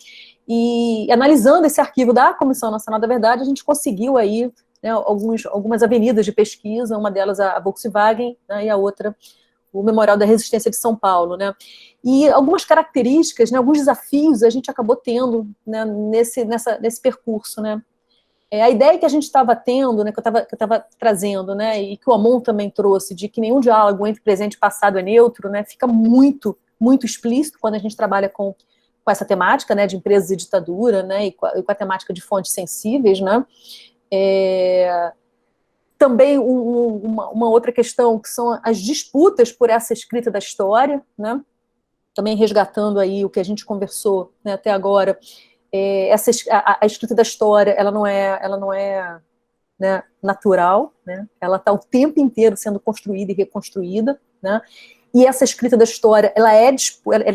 E analisando esse arquivo da Comissão Nacional da Verdade, a gente conseguiu aí, né, algumas avenidas de pesquisa, uma delas a Volkswagen, né, e a outra o Memorial da Resistência de São Paulo, né? E algumas características, né, alguns desafios a gente acabou tendo, né, nesse percurso, né? A ideia que a gente estava tendo, né, que eu estava trazendo, né, e que o Amon também trouxe, de que nenhum diálogo entre presente e passado é neutro, né, fica muito explícito quando a gente trabalha com essa temática, né, de empresas e ditadura, né, e com a temática de fontes sensíveis, né. Também uma outra questão, que são as disputas por essa escrita da história, né? Também resgatando aí o que a gente conversou, né, até agora, a escrita da história, ela não é, né, natural, né? Ela está o tempo inteiro sendo construída e reconstruída, né? E essa escrita da história, ela é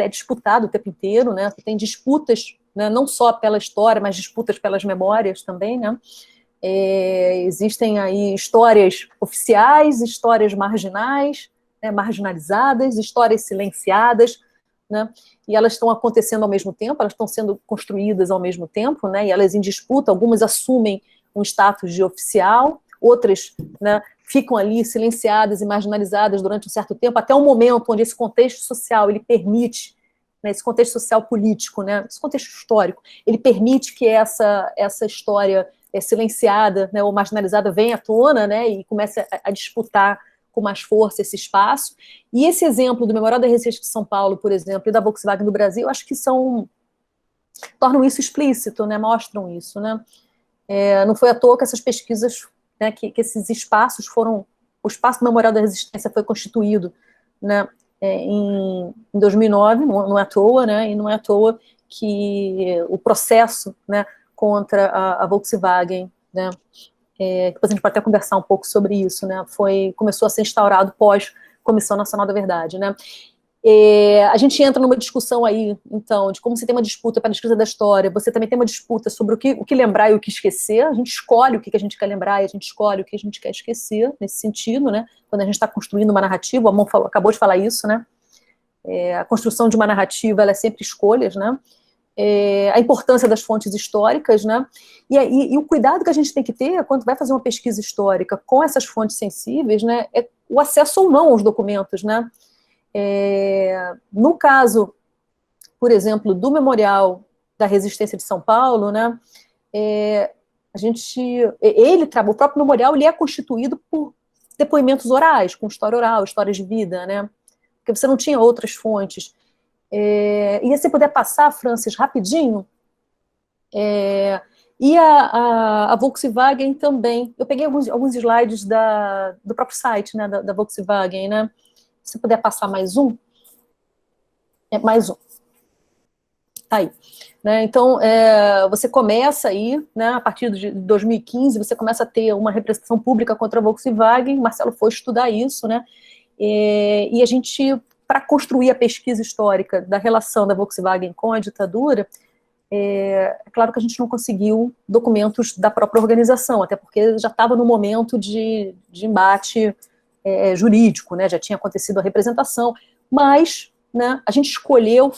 disputada o tempo inteiro, né? Tem disputas né, não só pela história, mas disputas pelas memórias também, né? Existem aí histórias oficiais, histórias marginais, né, marginalizadas, histórias silenciadas, né, e elas estão acontecendo ao mesmo tempo, elas estão sendo construídas ao mesmo tempo, né, e elas em disputa, algumas assumem um status de oficial, outras, né, ficam ali silenciadas e marginalizadas durante um certo tempo, até um momento onde esse contexto social ele permite, né, esse contexto social político, né, esse contexto histórico, ele permite que essa história silenciada, né, ou marginalizada venha à tona, né, e comece a disputar com mais força esse espaço. E esse exemplo do Memorial da Resistência de São Paulo, por exemplo, e da Volkswagen do Brasil, acho que tornam isso explícito, né, mostram isso, né. Não foi à toa que essas pesquisas, né, que esses espaços foram, o espaço do Memorial da Resistência foi constituído, né, em 2009, não é à toa, né, e não é à toa que o processo, né, contra a Volkswagen, né, depois a gente pode até conversar um pouco sobre isso, né, começou a ser instaurado pós Comissão Nacional da Verdade, né. A gente entra numa discussão aí, então, de como você tem uma disputa para a escrita da história, você também tem uma disputa sobre o que lembrar e o que esquecer, a gente escolhe o que a gente quer lembrar e a gente escolhe o que a gente quer esquecer, nesse sentido, né, quando a gente está construindo uma narrativa, o Amon acabou de falar isso, né, a construção de uma narrativa, ela é sempre escolhas, né, a importância das fontes históricas, né, e o cuidado que a gente tem que ter quando vai fazer uma pesquisa histórica com essas fontes sensíveis, né, é o acesso ou não aos documentos, né. No caso, por exemplo, do Memorial da Resistência de São Paulo, né, o próprio memorial ele é constituído por depoimentos orais, com história oral, histórias de vida, né, porque você não tinha outras fontes. E se puder passar, Francis, rapidinho, e a Volkswagen também, eu peguei alguns slides do próprio site, né, da Volkswagen, né, se puder passar mais um, mais um, tá aí. Né, então, você começa aí, né, a partir de 2015, você começa a ter uma representação pública contra a Volkswagen, Marcelo foi estudar isso, né, e a gente, para construir a pesquisa histórica da relação da Volkswagen com a ditadura, é claro que a gente não conseguiu documentos da própria organização, até porque já estava no momento de embate jurídico, né, já tinha acontecido a representação, mas, né, a gente escolheu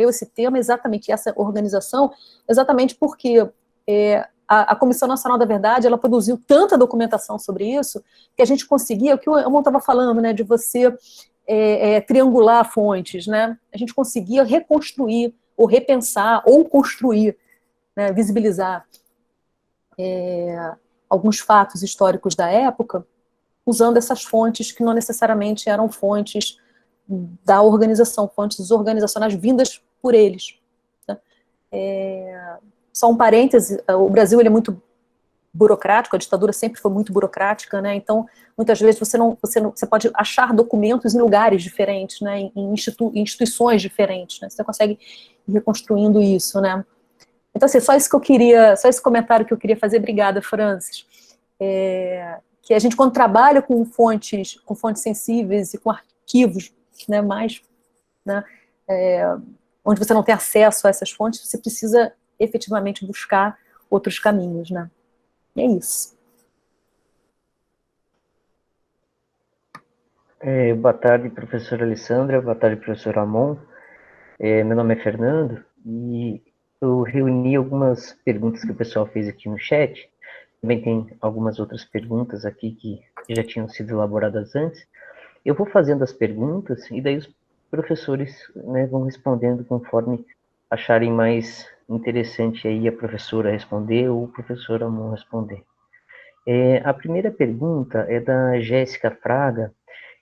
esse tema exatamente, essa organização, exatamente porque a Comissão Nacional da Verdade, ela produziu tanta documentação sobre isso, que a gente conseguia, o que o Amon estava falando, né, de você triangular fontes, né, a gente conseguia reconstruir, ou repensar, ou construir, né, visibilizar alguns fatos históricos da época, usando essas fontes que não necessariamente eram fontes da organização, fontes organizacionais vindas por eles. Né? Só um parêntese, o Brasil ele é muito burocrático, a ditadura sempre foi muito burocrática, né? Então, muitas vezes você pode achar documentos em lugares diferentes, né? Em instituições diferentes, né? Você consegue ir reconstruindo isso, né? Então, assim, só esse comentário que eu queria fazer. Obrigada, Francis. Que a gente, quando trabalha com fontes sensíveis e com arquivos, né, né, onde você não tem acesso a essas fontes, você precisa efetivamente buscar outros caminhos, né? E é isso. Boa tarde, professora Alessandra. Boa tarde, professor Amon. Meu nome é Fernando e eu reuni algumas perguntas que o pessoal fez aqui no chat. Também tem algumas outras perguntas aqui que já tinham sido elaboradas antes. Eu vou fazendo as perguntas e daí os professores, né, vão respondendo conforme acharem mais interessante aí a professora responder ou o professor Amon responder. A primeira pergunta é da Jéssica Fraga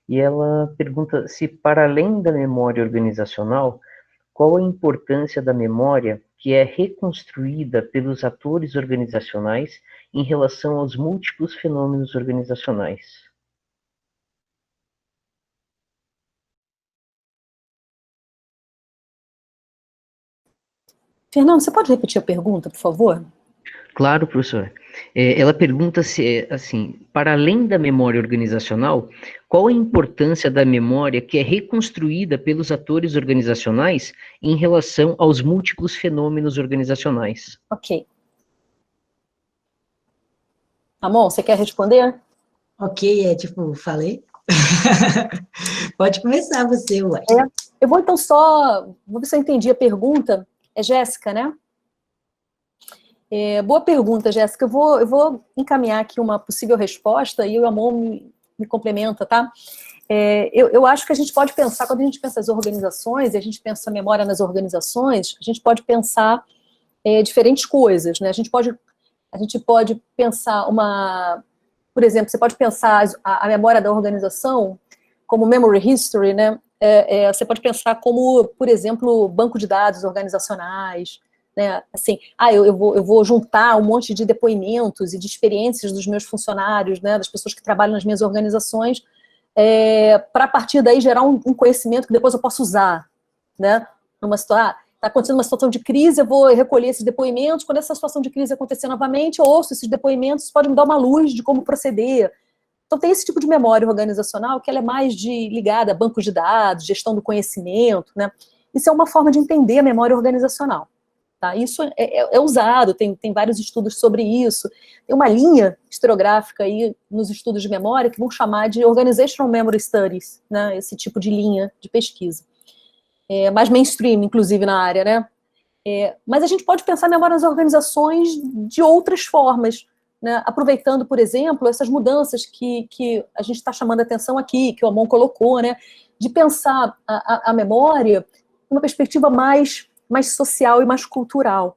e ela pergunta se, para além da memória organizacional, qual a importância da memória que é reconstruída pelos atores organizacionais em relação aos múltiplos fenômenos organizacionais? Fernando, você pode repetir a pergunta, por favor? Claro, professor. Ela pergunta se, assim, para além da memória organizacional, qual a importância da memória que é reconstruída pelos atores organizacionais em relação aos múltiplos fenômenos organizacionais? Ok. Ramon, você quer responder? Ok, falei. Pode começar você, uai. Eu vou então vou ver se eu entendi a pergunta. É Jéssica, né? Boa pergunta, Jéssica. Eu vou encaminhar aqui uma possível resposta e o Amon me complementa, tá? Eu acho que a gente pode pensar, quando a gente pensa as organizações, e a gente pensa a memória nas organizações, a gente pode pensar diferentes coisas, né? A gente pode pensar por exemplo, você pode pensar a memória da organização como memory history, né? Você pode pensar como, por exemplo, banco de dados organizacionais, né? Assim, eu vou juntar um monte de depoimentos e de experiências dos meus funcionários, né? Das pessoas que trabalham nas minhas organizações, para a partir daí gerar um conhecimento que depois eu posso usar, né? Está acontecendo uma situação de crise, eu vou recolher esses depoimentos, quando essa situação de crise acontecer novamente, eu ouço esses depoimentos, pode me dar uma luz de como proceder. Então tem esse tipo de memória organizacional que ela é mais ligada a bancos de dados, gestão do conhecimento, né? Isso é uma forma de entender a memória organizacional. Tá? Isso é usado, tem vários estudos sobre isso. Tem uma linha historiográfica aí nos estudos de memória que vão chamar de Organizational Memory Studies, né? Esse tipo de linha de pesquisa. Mais mainstream, inclusive, na área, né? Mas a gente pode pensar memória nas organizações de outras formas, né? Aproveitando, por exemplo, essas mudanças que a gente está chamando a atenção aqui, que o Amon colocou, né? De pensar a memória numa perspectiva mais social e mais cultural,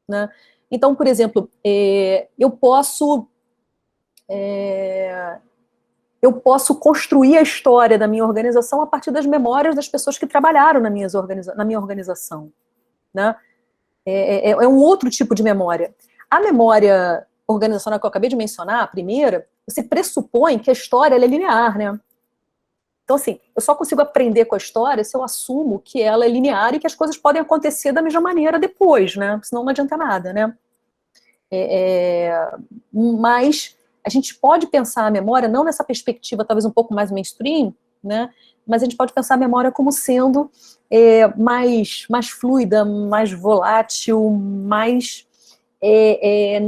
né? Então, por exemplo, eu posso construir a história da minha organização a partir das memórias das pessoas que trabalharam na minha organização, né? É um outro tipo de memória. A memória organizacional que eu acabei de mencionar, a primeira, você pressupõe que a história ela é linear, né? Então, assim, eu só consigo aprender com a história se eu assumo que ela é linear e que as coisas podem acontecer da mesma maneira depois, né? Senão não adianta nada, né? Mas a gente pode pensar a memória não nessa perspectiva talvez um pouco mais mainstream, né? Mas a gente pode pensar a memória como sendo mais fluida, mais volátil, mais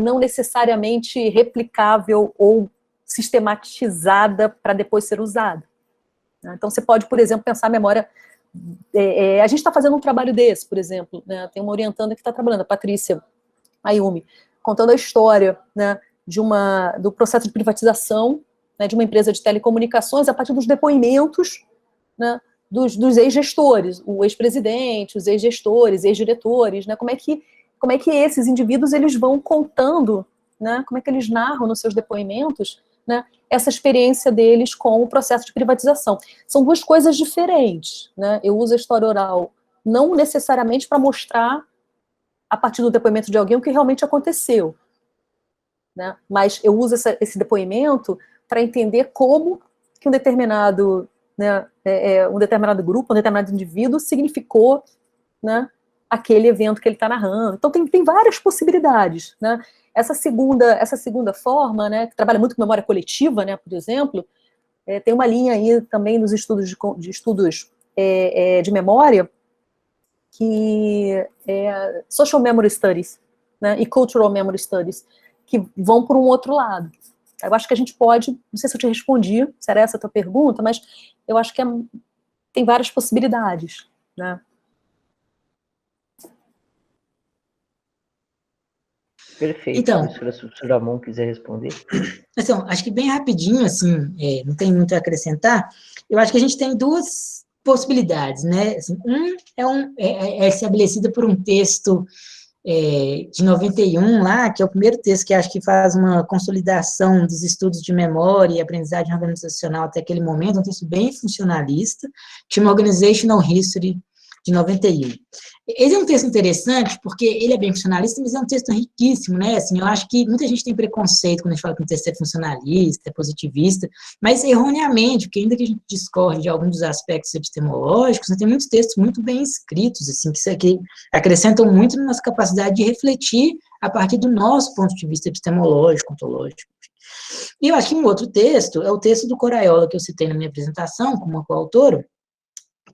não necessariamente replicável ou sistematizada para depois ser usada. Então, você pode, por exemplo, pensar a memória... a gente está fazendo um trabalho desse, por exemplo, né? Tem uma orientanda que está trabalhando, a Patrícia Ayumi, contando a história, né, do processo de privatização, né, de uma empresa de telecomunicações a partir dos depoimentos, né, dos ex-gestores, o ex-presidente, os ex-gestores, ex-diretores, né? Como é que esses indivíduos eles vão contando, né? Como é que eles narram nos seus depoimentos, né, essa experiência deles com o processo de privatização. São duas coisas diferentes, né? Eu uso a história oral não necessariamente para mostrar, a partir do depoimento de alguém, o que realmente aconteceu, né? Mas eu uso esse depoimento para entender como que um determinado, né, um determinado grupo, um determinado indivíduo significou, né, aquele evento que ele está narrando. Então tem várias possibilidades, né? Essa segunda forma, né, que trabalha muito com memória coletiva, né, por exemplo, tem uma linha aí também nos estudos de memória, que é Social Memory Studies, né, e Cultural Memory Studies, que vão por um outro lado. Eu acho que a gente pode, não sei se eu te respondi, se era essa a tua pergunta, mas eu acho que tem várias possibilidades, né? Perfeito, Então, professora, se o professor Amon quiser responder. Então, acho que bem rapidinho, assim, não tem muito a acrescentar, eu acho que a gente tem duas possibilidades, né? Assim, é estabelecida por um texto de 91 lá, que é o primeiro texto que acho que faz uma consolidação dos estudos de memória e aprendizagem organizacional até aquele momento, um texto bem funcionalista, que chama Organizational History, de 91. Esse é um texto interessante, porque ele é bem funcionalista, mas é um texto riquíssimo, né? Assim, eu acho que muita gente tem preconceito quando a gente fala que um texto é funcionalista, é positivista, mas erroneamente, porque ainda que a gente discorre de alguns dos aspectos epistemológicos, né, tem muitos textos muito bem escritos, assim, que acrescentam muito na nossa capacidade de refletir a partir do nosso ponto de vista epistemológico, ontológico. E eu acho que um outro texto é o texto do Coraiola, que eu citei na minha apresentação, como coautora,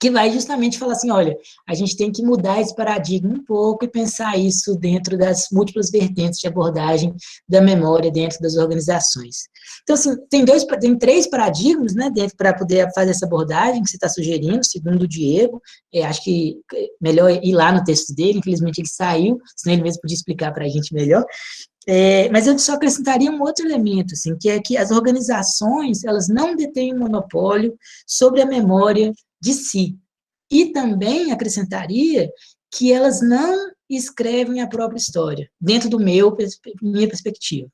que vai justamente falar assim, olha, a gente tem que mudar esse paradigma um pouco e pensar isso dentro das múltiplas vertentes de abordagem da memória dentro das organizações. Então, assim, tem 3 paradigmas, né, dentro para poder fazer essa abordagem que você está sugerindo, segundo o Diego, acho que melhor ir lá no texto dele, infelizmente ele saiu, senão ele mesmo podia explicar para a gente melhor. Mas eu só acrescentaria um outro elemento, assim, que é que as organizações, elas não detêm um monopólio sobre a memória de si. E também acrescentaria que elas não escrevem a própria história, dentro do minha perspectiva.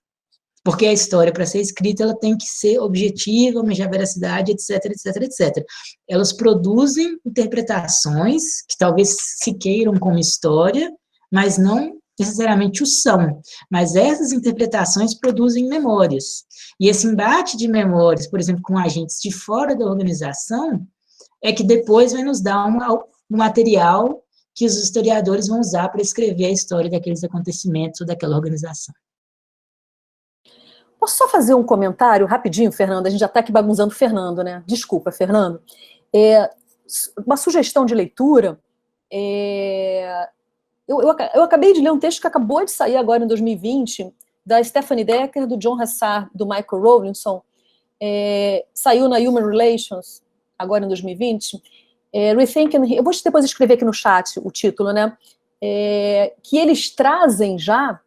Porque a história, para ser escrita, ela tem que ser objetiva, almejar veracidade, etc, etc, etc. Elas produzem interpretações que talvez se queiram como história, mas não necessariamente o são. Mas essas interpretações produzem memórias. E esse embate de memórias, por exemplo, com agentes de fora da organização, é que depois vai nos dar um material que os historiadores vão usar para escrever a história daqueles acontecimentos ou daquela organização. Posso só fazer um comentário rapidinho, Fernando? A gente já está aqui bagunçando o Fernando, né? Desculpa, Fernando. Uma sugestão de leitura. Eu acabei de ler um texto que acabou de sair agora em 2020, da Stephanie Decker, do John Hassar, do Michael Rowlinson. Saiu na Human Relations, agora em 2020. Rethinking, eu vou depois escrever aqui no chat o título, né? Que eles trazem já,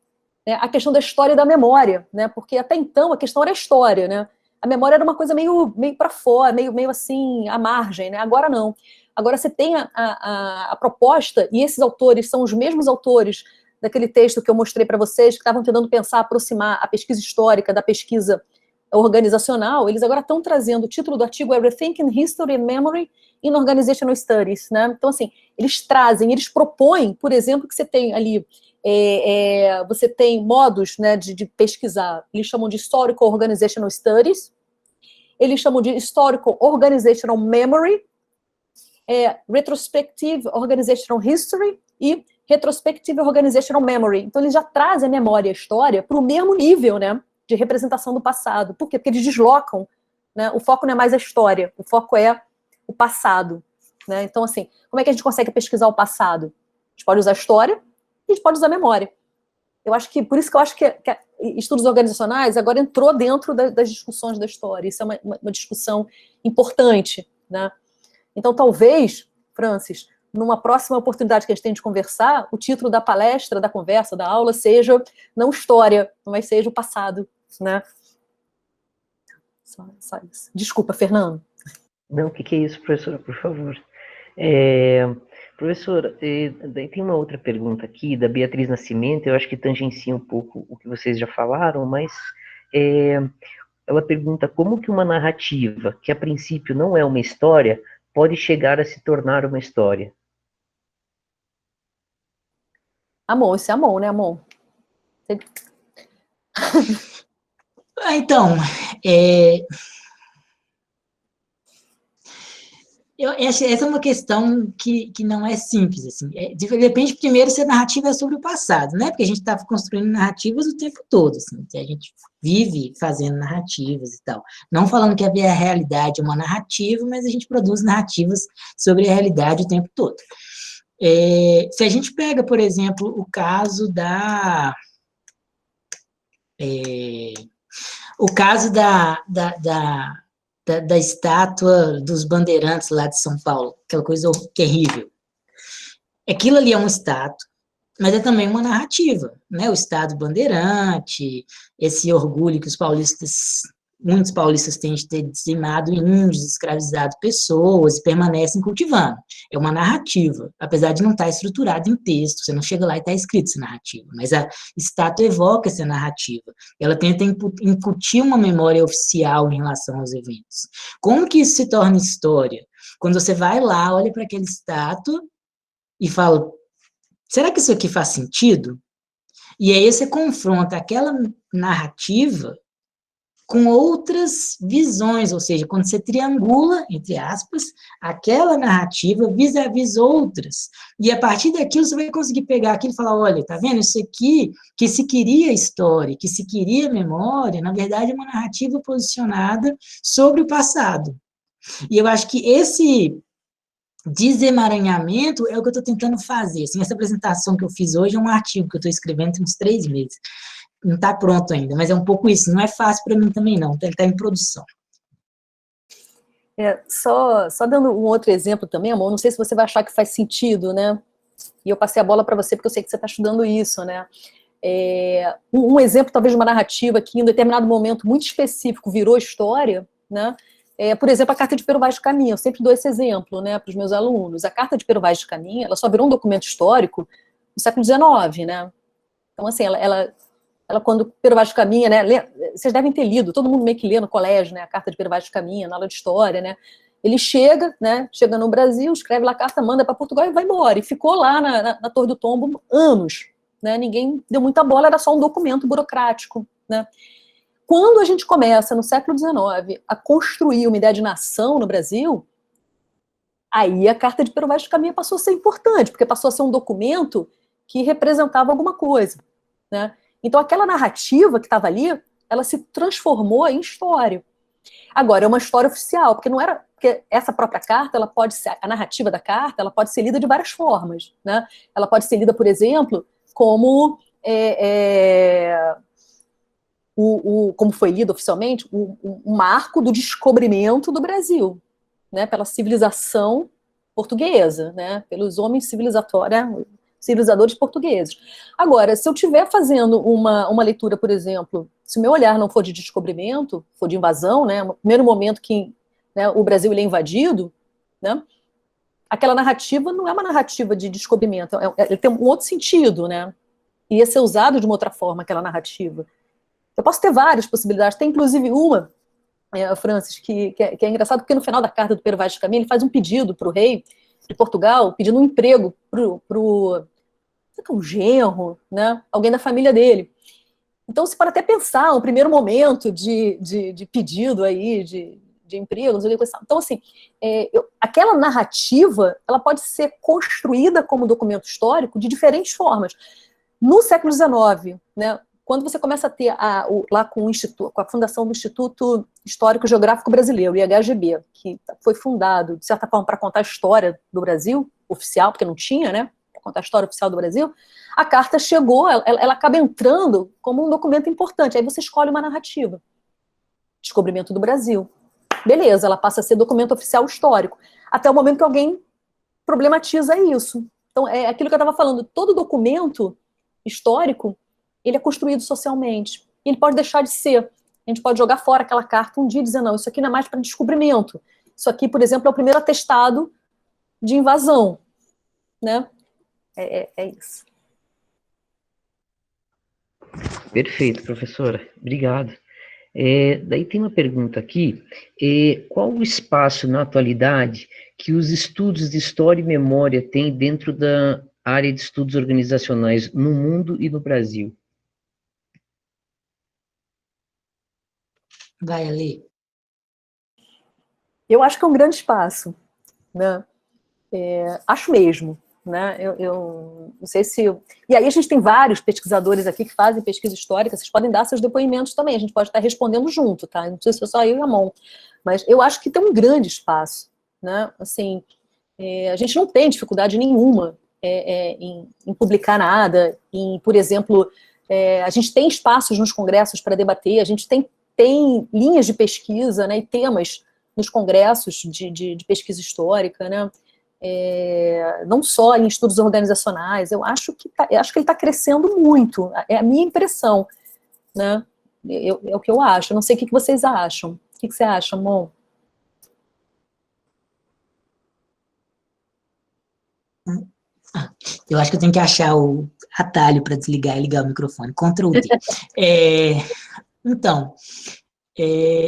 né, a questão da história e da memória, né? Porque até então a questão era a história, né? A memória era uma coisa meio para fora, meio assim, à margem, né? Agora não. Agora você tem a proposta, e esses autores são os mesmos autores daquele texto que eu mostrei para vocês, que estavam tentando aproximar a pesquisa histórica da pesquisa organizacional. Eles agora estão trazendo, o título do artigo é Rethinking History and Memory in Organizational Studies, né? Então, assim, eles propõem, por exemplo, que você tem ali, você tem modos, né, de pesquisar, eles chamam de Historical Organizational Studies, eles chamam de Historical Organizational Memory, Retrospective Organizational History e Retrospective Organizational Memory. Então, eles já trazem a memória e a história para o mesmo nível, né, de representação do passado. Por quê? Porque eles deslocam, né, o foco não é mais a história, o foco é o passado, né? Então, assim, como é que a gente consegue pesquisar o passado? A gente pode usar a história e a gente pode usar a memória. Por isso que eu acho que estudos organizacionais agora entrou dentro das discussões da história. Isso é uma discussão importante, né? Então, talvez, Francis, numa próxima oportunidade que a gente tem de conversar, o título da palestra, da conversa, da aula, seja não história, mas seja o passado, né? Só isso. Desculpa, Fernando. Não, o que é isso, professora, por favor? Professora, daí tem uma outra pergunta aqui, da Beatriz Nascimento, eu acho que tangencia um pouco o que vocês já falaram, mas ela pergunta como que uma narrativa, que a princípio não é uma história, pode chegar a se tornar uma história? Amor, isso é amor, né, amor? Então, essa é uma questão que não é simples, assim. Depende, primeiro, se a narrativa é sobre o passado, né? Porque a gente está construindo narrativas o tempo todo, assim. A gente vive fazendo narrativas e tal. Não falando que a realidade é uma narrativa, mas a gente produz narrativas sobre a realidade o tempo todo. Se a gente pega, por exemplo, o caso da estátua dos bandeirantes lá de São Paulo, aquela coisa terrível. Aquilo ali é uma estátua, mas é também uma narrativa, né? O Estado bandeirante, esse orgulho que muitos paulistas têm de ter dizimado índios, escravizado pessoas e permanecem cultivando. É uma narrativa, apesar de não estar estruturada em texto, você não chega lá e está escrito essa narrativa, mas a estátua evoca essa narrativa. Ela tenta incutir uma memória oficial em relação aos eventos. Como que isso se torna história? Quando você vai lá, olha para aquela estátua e fala, será que isso aqui faz sentido? E aí você confronta aquela narrativa com outras visões, ou seja, quando você triangula, entre aspas, aquela narrativa vis-à-vis outras, e a partir daquilo você vai conseguir pegar aquilo e falar, olha, tá vendo, isso aqui, que se queria história, que se queria memória, na verdade é uma narrativa posicionada sobre o passado. E eu acho que esse desemaranhamento é o que eu estou tentando fazer. Assim, essa apresentação que eu fiz hoje é um artigo que eu estou escrevendo tem uns 3 meses. Não está pronto ainda, mas é um pouco isso. Não é fácil para mim também, não. Ele está em produção. Só dando um outro exemplo também, amor, não sei se você vai achar que faz sentido, né? E eu passei a bola para você porque eu sei que você está estudando isso, né? Um exemplo, talvez, de uma narrativa que em um determinado momento muito específico virou história, né? Por exemplo, a Carta de Pero Vaz de Caminha. Eu sempre dou esse exemplo, né, para os meus alunos. A Carta de Pero Vaz de Caminha, ela só virou um documento histórico no século XIX, né? Então, assim, ela quando Pero Vaz de Caminha, né, vocês devem ter lido, todo mundo meio que lê no colégio, né, a Carta de Pero Vaz de Caminha, na aula de história, né? Ele chega, né, chega no Brasil, escreve lá a carta, manda para Portugal e vai embora. E ficou lá na Torre do Tombo anos, né? Ninguém deu muita bola, era só um documento burocrático, né? Quando a gente começa, no século XIX, a construir uma ideia de nação no Brasil, aí a Carta de Pero Vaz de Caminha passou a ser importante, porque passou a ser um documento que representava alguma coisa, né? Então, aquela narrativa que estava ali, ela se transformou em história. Agora, é uma história oficial, porque não era... Porque essa própria carta, ela pode ser... A narrativa da carta, ela pode ser lida de várias formas, né? Ela pode ser lida, por exemplo, como... como foi lido oficialmente, o marco do descobrimento do Brasil, né, pela civilização portuguesa, né, pelos homens civilizadores portugueses. Agora, se eu estiver fazendo uma leitura, por exemplo, se o meu olhar não for de descobrimento, for de invasão, né, no primeiro momento que, né, o Brasil ele é invadido, né, aquela narrativa não é uma narrativa de descobrimento, ele tem um outro sentido, né, ia ser usado de uma outra forma aquela narrativa. Eu posso ter várias possibilidades, tem inclusive uma, Francis, que é engraçado, porque no final da carta do Pero Vaz de Caminha, ele faz um pedido para o rei de Portugal, pedindo um emprego para um genro, né, alguém da família dele. Então, você pode até pensar, um primeiro momento de pedido aí, de emprego, não sei o que. Então, assim, aquela narrativa, ela pode ser construída como documento histórico de diferentes formas. No século XIX, né, quando você começa a ter lá com a fundação do Instituto Histórico Geográfico Brasileiro, IHGB, que foi fundado, de certa forma, para contar a história do Brasil, oficial, porque não tinha, né? Para contar a história oficial do Brasil, a carta chegou, ela acaba entrando como um documento importante. Aí você escolhe uma narrativa. Descobrimento do Brasil. Beleza, ela passa a ser documento oficial histórico. Até o momento que alguém problematiza isso. Então, é aquilo que eu estava falando, todo documento histórico, ele é construído socialmente. E ele pode deixar de ser. A gente pode jogar fora aquela carta um dia e dizer, não, isso aqui não é mais para descobrimento. Isso aqui, por exemplo, é o primeiro atestado de invasão. Né? É isso. Perfeito, professora. Obrigado. Daí tem uma pergunta aqui. Qual o espaço, na atualidade, que os estudos de história e memória têm dentro da área de estudos organizacionais no mundo e no Brasil? Vai, Ale. Eu acho que é um grande espaço, né? Acho mesmo, né? Eu não sei se... E aí a gente tem vários pesquisadores aqui que fazem pesquisa histórica, vocês podem dar seus depoimentos também, a gente pode estar respondendo junto, tá? Não precisa ser só eu e a Amon, mas eu acho que tem um grande espaço, né? Assim, a gente não tem dificuldade nenhuma em publicar nada, por exemplo, a gente tem espaços nos congressos para debater, a gente tem linhas de pesquisa, né, e temas nos congressos de pesquisa histórica, né, não só em estudos organizacionais. Eu acho que ele está crescendo muito, é a minha impressão, né, é o que eu acho. Eu não sei o que vocês acham. O que você acha, Mon? Eu acho que eu tenho que achar o atalho para desligar e ligar o microfone. Ctrl D. Então,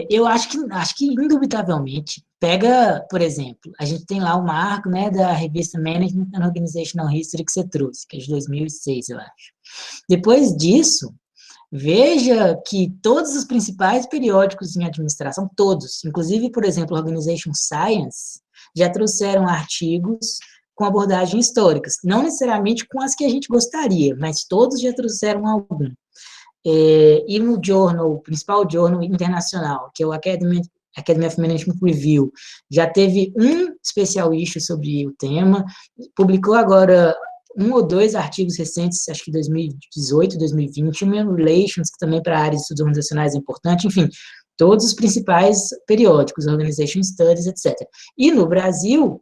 eu acho que indubitavelmente, pega, por exemplo, a gente tem lá o marco, né, da revista Management and Organizational History que você trouxe, que é de 2006, eu acho. Depois disso, Veja que todos os principais periódicos em administração, todos, inclusive, por exemplo, a Organization Science, já trouxeram artigos com abordagens históricas, não necessariamente com as que a gente gostaria, mas todos já trouxeram algum. E no journal, o principal journal internacional, que é o Academy of Management Review, já teve um especial issue sobre o tema, publicou agora 1 ou 2 artigos recentes, acho que 2018, 2020, Human Relations, que também para a área de estudos organizacionais é importante, enfim, todos os principais periódicos, Organization Studies, etc. E no Brasil,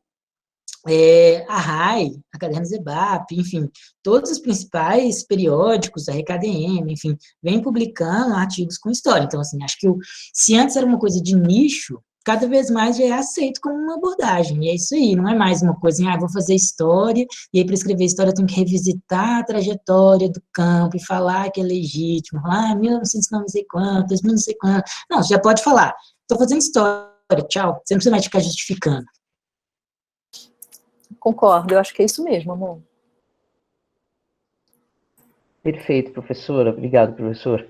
a RAI, a Cadernos EBAP, enfim, todos os principais periódicos, a RKDM, enfim, vem publicando artigos com história. Então, assim, acho que se antes era uma coisa de nicho, cada vez mais já é aceito como uma abordagem, e é isso aí, não é mais uma coisa, vou fazer história, e aí para escrever história eu tenho que revisitar a trajetória do campo, e falar que é legítimo, falar, 1900 não sei quanto, 2000 não sei quanto, não, você já pode falar, estou fazendo história, tchau, você não precisa mais ficar justificando. Concordo, eu acho que é isso mesmo, amor. Perfeito, professora. Obrigado, professor.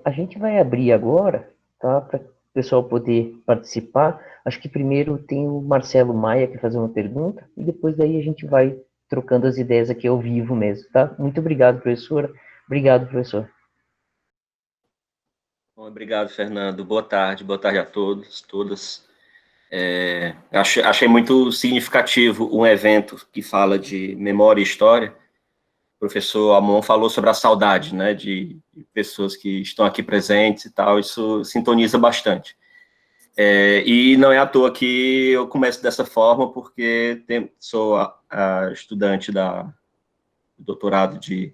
A gente vai abrir agora, tá, para o pessoal poder participar. Acho que primeiro tem o Marcelo Maia que fazer uma pergunta, e depois daí a gente vai trocando as ideias aqui ao vivo mesmo, tá? Muito obrigado, professora. Obrigado, professor. Bom, obrigado, Fernando. Boa tarde a todos, todas. Achei muito significativo um evento que fala de memória e história. O professor Amon falou sobre a saudade, né, de pessoas que estão aqui presentes e tal, isso sintoniza bastante. E não é à toa que eu começo dessa forma, porque sou a estudante do doutorado de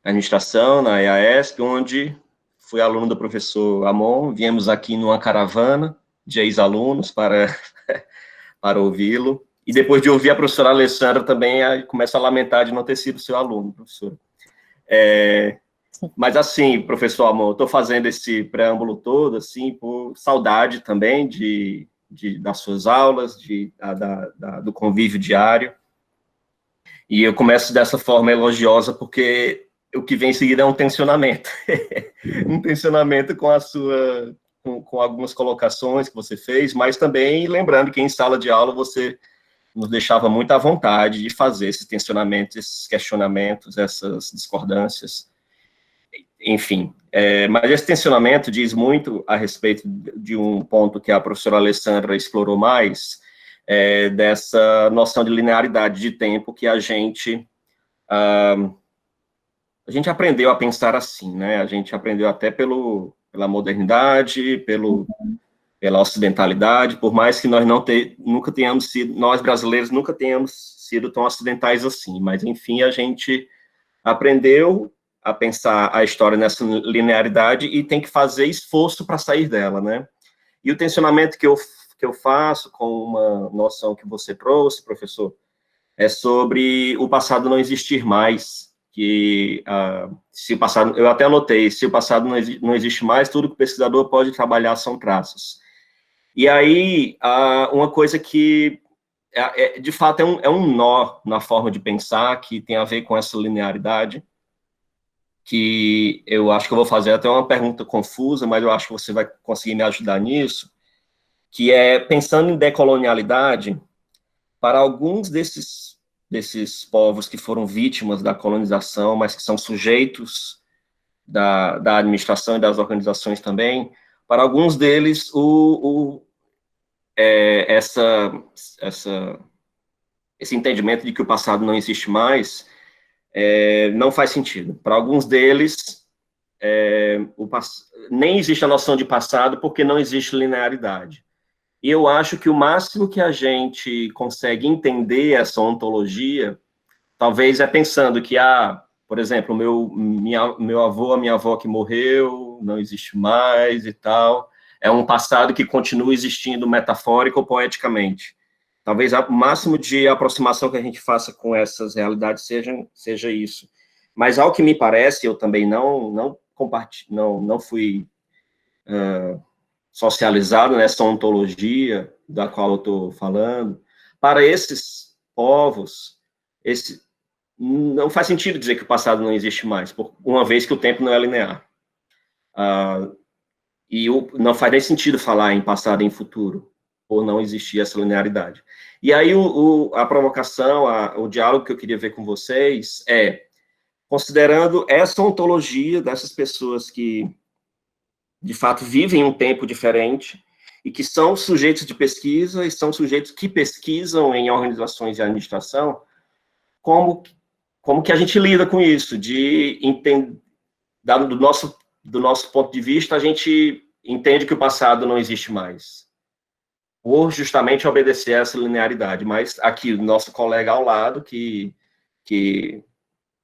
administração na EASP, onde fui aluno do professor Amon, viemos aqui numa caravana de ex-alunos para ouvi-lo, e depois de ouvir a professora Alessandra também, começo a lamentar de não ter sido seu aluno, professor. Mas assim, professor Amon, estou fazendo esse preâmbulo todo, assim, por saudade também das suas aulas, do convívio diário, e eu começo dessa forma elogiosa, porque o que vem em seguida é um tensionamento, um tensionamento com algumas colocações que você fez, mas também lembrando que em sala de aula você nos deixava muito à vontade de fazer esses tensionamentos, esses questionamentos, essas discordâncias, enfim. Mas esse tensionamento diz muito a respeito de um ponto que a professora Alessandra explorou mais, dessa noção de linearidade de tempo que a gente aprendeu a pensar assim, né? A gente aprendeu até pela modernidade, pela ocidentalidade, por mais que nós nunca tenhamos sido, nós brasileiros nunca tenhamos sido tão ocidentais assim, mas enfim, a gente aprendeu a pensar a história nessa linearidade e tem que fazer esforço para sair dela, né? E o tensionamento que eu faço com uma noção que você trouxe, professor, é sobre o passado não existir mais, que se o passado, eu até anotei, se o passado não existe mais, tudo que o pesquisador pode trabalhar são traços. E aí, uma coisa que, de fato, é um nó na forma de pensar, que tem a ver com essa linearidade, que eu acho que eu vou fazer até uma pergunta confusa, mas eu acho que você vai conseguir me ajudar nisso, que é, pensando em decolonialidade, para alguns desses povos que foram vítimas da colonização, mas que são sujeitos da administração e das organizações também, para alguns deles, esse entendimento de que o passado não existe mais não faz sentido. Para alguns deles, nem existe a noção de passado porque não existe linearidade. E eu acho que o máximo que a gente consegue entender essa ontologia, talvez é pensando que, por exemplo, meu avô, a minha avó que morreu, não existe mais e tal, é um passado que continua existindo metafórico ou poeticamente. Talvez o máximo de aproximação que a gente faça com essas realidades seja isso. Mas, ao que me parece, eu também não fui socializado nessa ontologia da qual eu estou falando. Para esses povos, não faz sentido dizer que o passado não existe mais, uma vez que o tempo não é linear. Não faz nem sentido falar em passado e em futuro, por não existir essa linearidade. E aí a provocação, o diálogo que eu queria ver com vocês considerando essa ontologia dessas pessoas que, de fato, vivem um tempo diferente e que são sujeitos de pesquisa e são sujeitos que pesquisam em organizações de administração, como que a gente lida com isso, de entender, do nosso ponto de vista, a gente entende que o passado não existe mais, por justamente obedecer a essa linearidade. Mas aqui, o nosso colega ao lado, que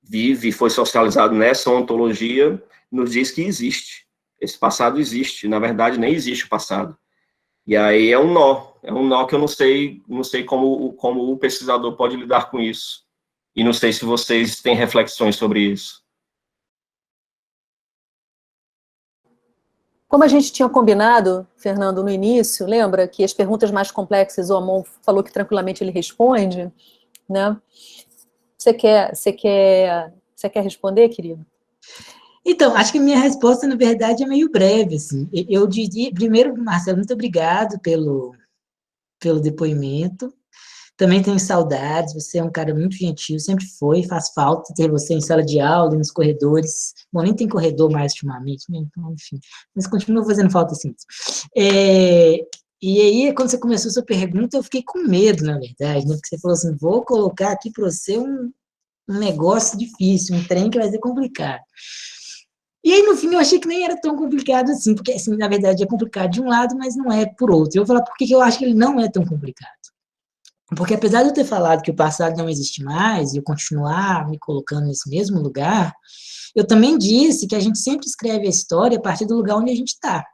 vive e foi socializado nessa ontologia, nos diz que existe. Esse passado existe. Na verdade, nem existe o passado. E aí é um nó que eu não sei como o pesquisador pode lidar com isso. E não sei se vocês têm reflexões sobre isso. Como a gente tinha combinado, Fernando, no início, lembra que as perguntas mais complexas o Amon falou que tranquilamente ele responde, né? Você quer responder, querido? Então, acho que a minha resposta, na verdade, é meio breve, assim. Eu diria, primeiro, Marcelo, muito obrigado pelo depoimento. Também tenho saudades, você é um cara muito gentil, sempre foi, faz falta ter você em sala de aula, nos corredores. Bom, nem tem corredor mais ultimamente, né? Então, enfim, mas continua fazendo falta assim. E aí, quando você começou a sua pergunta, eu fiquei com medo, na verdade, né? Porque você falou assim, vou colocar aqui para você um negócio difícil, um trem que vai ser complicado. E aí, no fim, eu achei que nem era tão complicado assim, porque, assim, na verdade, é complicado de um lado, mas não é por outro. Eu vou falar por que eu acho que ele não é tão complicado. Porque, apesar de eu ter falado que o passado não existe mais, e eu continuar me colocando nesse mesmo lugar, eu também disse que a gente sempre escreve a história a partir do lugar onde a gente está.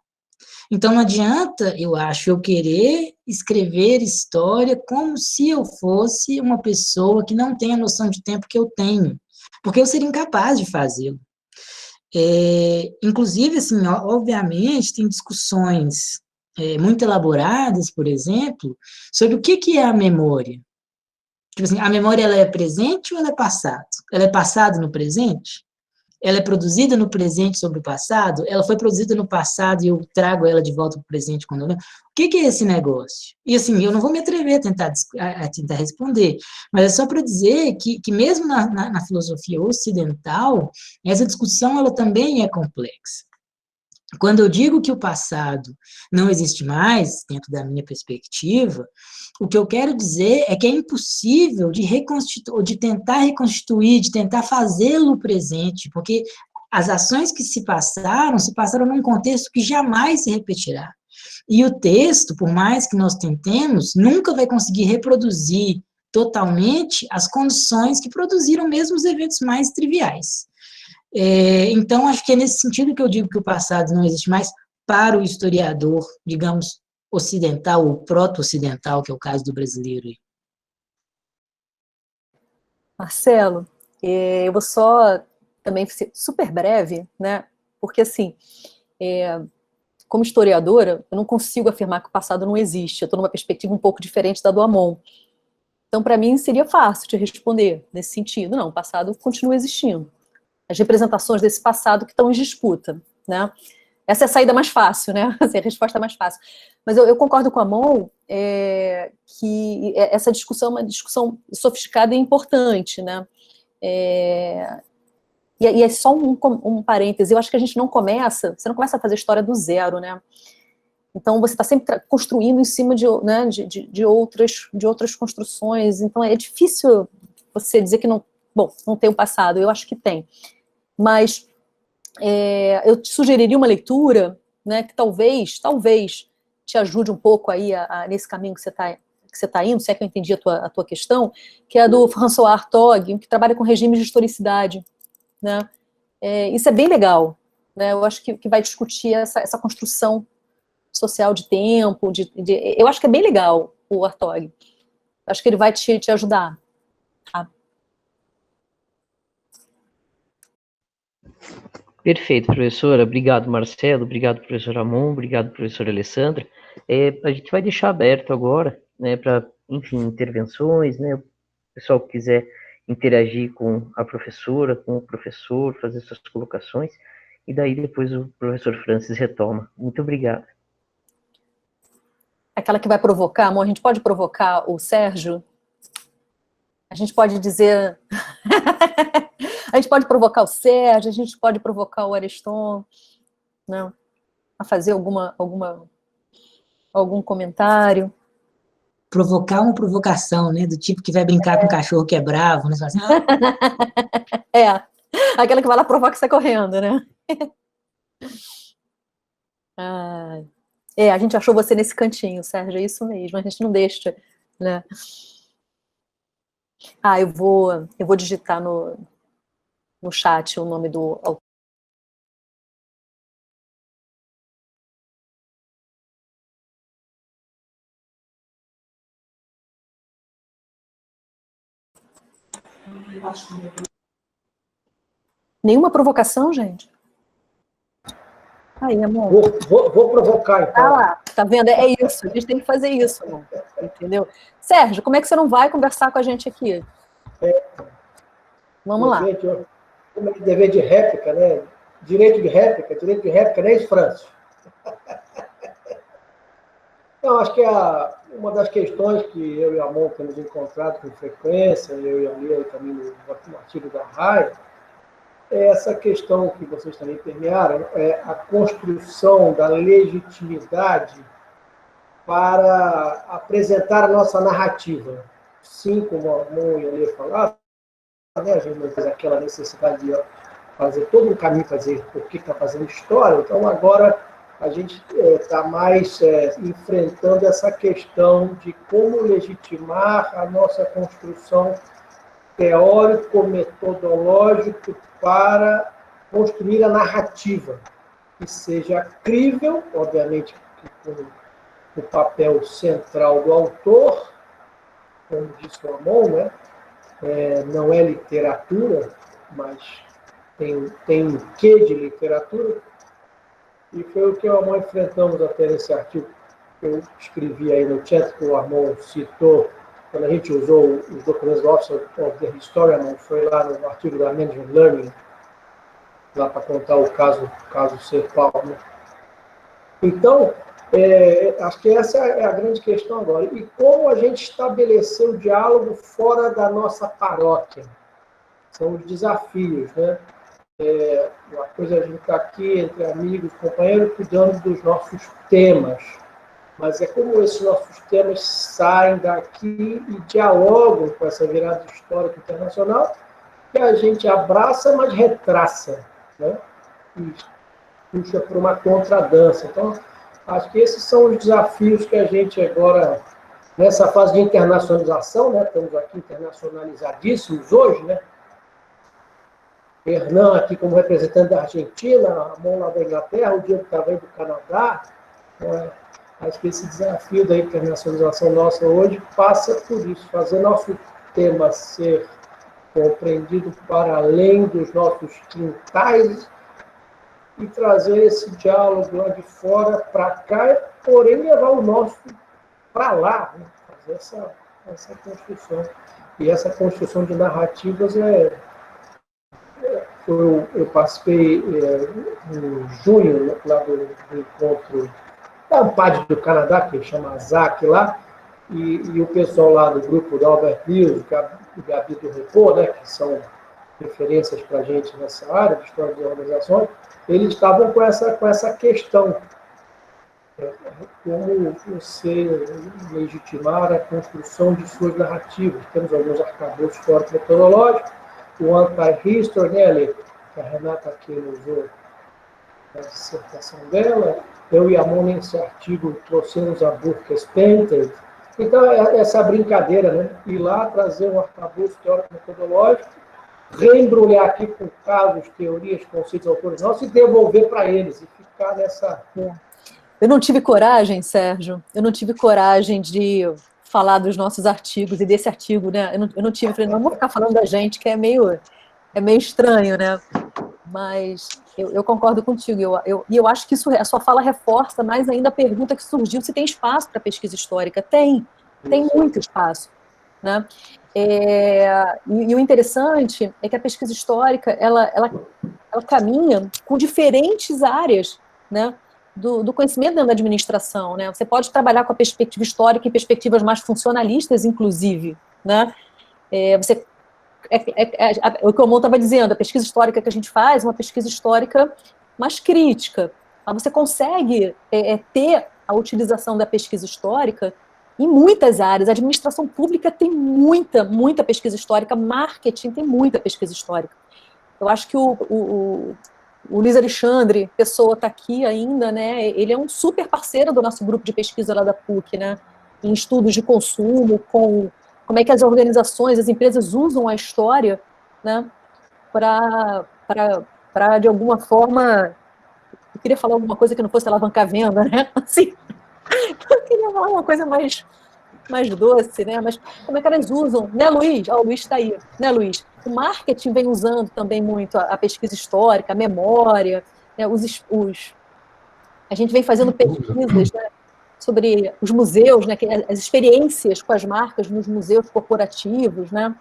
Então, não adianta, eu acho, eu querer escrever história como se eu fosse uma pessoa que não tem a noção de tempo que eu tenho, porque eu seria incapaz de fazê-lo. Inclusive, assim, obviamente, tem discussões muito elaboradas, por exemplo, sobre o que é a memória. Tipo assim, a memória ela é presente ou ela é passado? Ela é passado no presente? Ela é produzida no presente sobre o passado? Ela foi produzida no passado e eu trago ela de volta para o presente quando eu lembro? O que é esse negócio? E assim, eu não vou me atrever a tentar responder, mas é só para dizer que mesmo na filosofia ocidental, essa discussão ela também é complexa. Quando eu digo que o passado não existe mais, dentro da minha perspectiva, o que eu quero dizer é que é impossível de tentar reconstituir, de tentar fazê-lo presente, porque as ações que se passaram num contexto que jamais se repetirá. E o texto, por mais que nós tentemos, nunca vai conseguir reproduzir totalmente as condições que produziram mesmo os eventos mais triviais. Então, acho que é nesse sentido que eu digo que o passado não existe mais para o historiador, digamos, ocidental ou proto-ocidental, que é o caso do brasileiro. Marcelo, eu vou só também ser super breve, né? Porque, assim, como historiadora, eu não consigo afirmar que o passado não existe. Eu estou numa perspectiva um pouco diferente da do Amon. Então, para mim, seria fácil de responder nesse sentido. Não, o passado continua existindo. As representações desse passado que estão em disputa, né? Essa é a saída mais fácil, né? Essa é a resposta mais fácil. Mas eu concordo com a Amon que essa discussão é uma discussão sofisticada e importante, né? E é só um parêntese. Eu acho que a gente você não começa a fazer história do zero, né? Então, você está sempre construindo em cima de outras construções. Então, é difícil você dizer que não tem um passado. Eu acho que tem. Mas eu te sugeriria uma leitura, né, que talvez te ajude um pouco aí nesse caminho que você está indo, se é que eu entendi a tua questão, que é a do François Hartog, que trabalha com regimes de historicidade. Né? Isso é bem legal. Né? Eu acho que vai discutir essa construção social de tempo. Eu acho que é bem legal o Hartog. Acho que ele vai te ajudar. Tá? Perfeito, professora. Obrigado, Marcelo. Obrigado, professor Amon. Obrigado, professora Alessandra. A gente vai deixar aberto agora, né, para, enfim, intervenções, né, o pessoal que quiser interagir com a professora, com o professor, fazer suas colocações, e daí depois o professor Francis retoma. Muito obrigado. Aquela que vai provocar, amor, a gente pode provocar o Sérgio? A gente pode dizer... a gente pode provocar o Sérgio, a gente pode provocar o Ariston, né? A fazer algum comentário. Provocar uma provocação, né? Do tipo que vai brincar com um cachorro que é bravo, né? Assim, Aquela que vai lá provoca e sai correndo, né? A gente achou você nesse cantinho, Sérgio, é isso mesmo, a gente não deixa, né? Eu vou digitar no chat o nome do autor. Nenhuma provocação, gente? Aí, amor. Vou provocar, então. Ah lá, tá vendo? É isso, a gente tem que fazer isso, amor. Entendeu? Sérgio, como é que você não vai conversar com a gente aqui? Vamos lá. Dever de réplica, né? Direito de réplica, não é isso, Francis? Não, acho que uma das questões que eu e a Amon temos encontrado com frequência, eu e a Lia também no artigo da RAI, é essa questão que vocês também permearam, é a construção da legitimidade para apresentar a nossa narrativa. Sim, como a Amon e a Lia falaram, né, a gente não fez aquela necessidade de fazer todo o caminho, fazer por que está fazendo história, então agora a gente está mais enfrentando essa questão de como legitimar a nossa construção teórico-metodológico para construir a narrativa, que seja crível, obviamente com o papel central do autor, como disse o Amon, né? Não é literatura, mas tem um quê de literatura, e foi o que o Amon enfrentamos até nesse artigo que eu escrevi aí no chat, que o Amon citou, quando a gente usou os documentos do Office of the Historian, foi lá no artigo da Management Learning, lá para contar o caso Ser Paulo. Né? Então, acho que essa é a grande questão agora. E como a gente estabeleceu o diálogo fora da nossa paróquia? São os desafios, né? Uma coisa é a gente estar aqui entre amigos, companheiros, cuidando dos nossos temas. Mas é como esses nossos temas saem daqui e dialogam com essa virada histórica internacional, que a gente abraça, mas retraça, né? E puxa para uma contradança. Então, acho que esses são os desafios que a gente agora, nessa fase de internacionalização, né? Estamos aqui internacionalizadíssimos hoje, né? Hernan aqui como representante da Argentina, a Amon lá da Inglaterra, o Diego estava aí do Canadá. Acho que esse desafio da internacionalização nossa hoje passa por isso, fazer nosso tema ser compreendido para além dos nossos quintais e trazer esse diálogo lá de fora para cá, porém levar o nosso para lá, né? Fazer essa construção. E essa construção de narrativas eu participei em junho lá do encontro da ANPAD do Canadá, que chama ZAC lá, e o pessoal lá do grupo da Albert Lewis, o Gabi do Repô, né, que são referências para a gente nessa área de história de organizações, eles estavam com essa questão. Como você legitimar a construção de suas narrativas. Temos alguns arcabouços histórico-metodológicos, o anti-history, né, que a Renata aqui usou na dissertação dela, eu e a Amon nesse artigo trouxemos a Burkes Painted. Então, essa brincadeira, né, ir lá trazer um arcabouço teórico-metodológico, reembrulhar aqui com casos, teorias, conceitos, autores nossos e devolver para eles, e ficar nessa... Eu não tive coragem, Sérgio, eu não tive coragem de falar dos nossos artigos e desse artigo, né? Eu não tive, falei, não vou ficar falando da gente, que é meio estranho, né? Mas eu concordo contigo, e eu acho que isso, a sua fala reforça mais ainda a pergunta que surgiu, se tem espaço para pesquisa histórica. Tem muito espaço, né? E o interessante é que a pesquisa histórica, ela caminha com diferentes áreas, né, do conhecimento dentro da administração, né? Você pode trabalhar com a perspectiva histórica e perspectivas mais funcionalistas, inclusive, né? O que o Amon estava dizendo, a pesquisa histórica que a gente faz é uma pesquisa histórica mais crítica. Mas você consegue ter a utilização da pesquisa histórica em muitas áreas. A administração pública tem muita pesquisa histórica, marketing tem muita pesquisa histórica. Eu acho que o Luiz Alexandre Pessoa está aqui ainda, né? Ele é um super parceiro do nosso grupo de pesquisa lá da PUC, né? Em estudos de consumo, como é que as organizações, as empresas usam a história, né? Para de alguma forma... Eu queria falar alguma coisa que não fosse alavancar a venda, né? Assim, eu queria falar uma coisa mais doce, né? Mas como é que elas usam, né, Luiz? O Luiz está aí, né, Luiz? O marketing vem usando também muito a pesquisa histórica, a memória, né? A gente vem fazendo pesquisas, né, sobre os museus, né, as experiências com as marcas nos museus corporativos, né?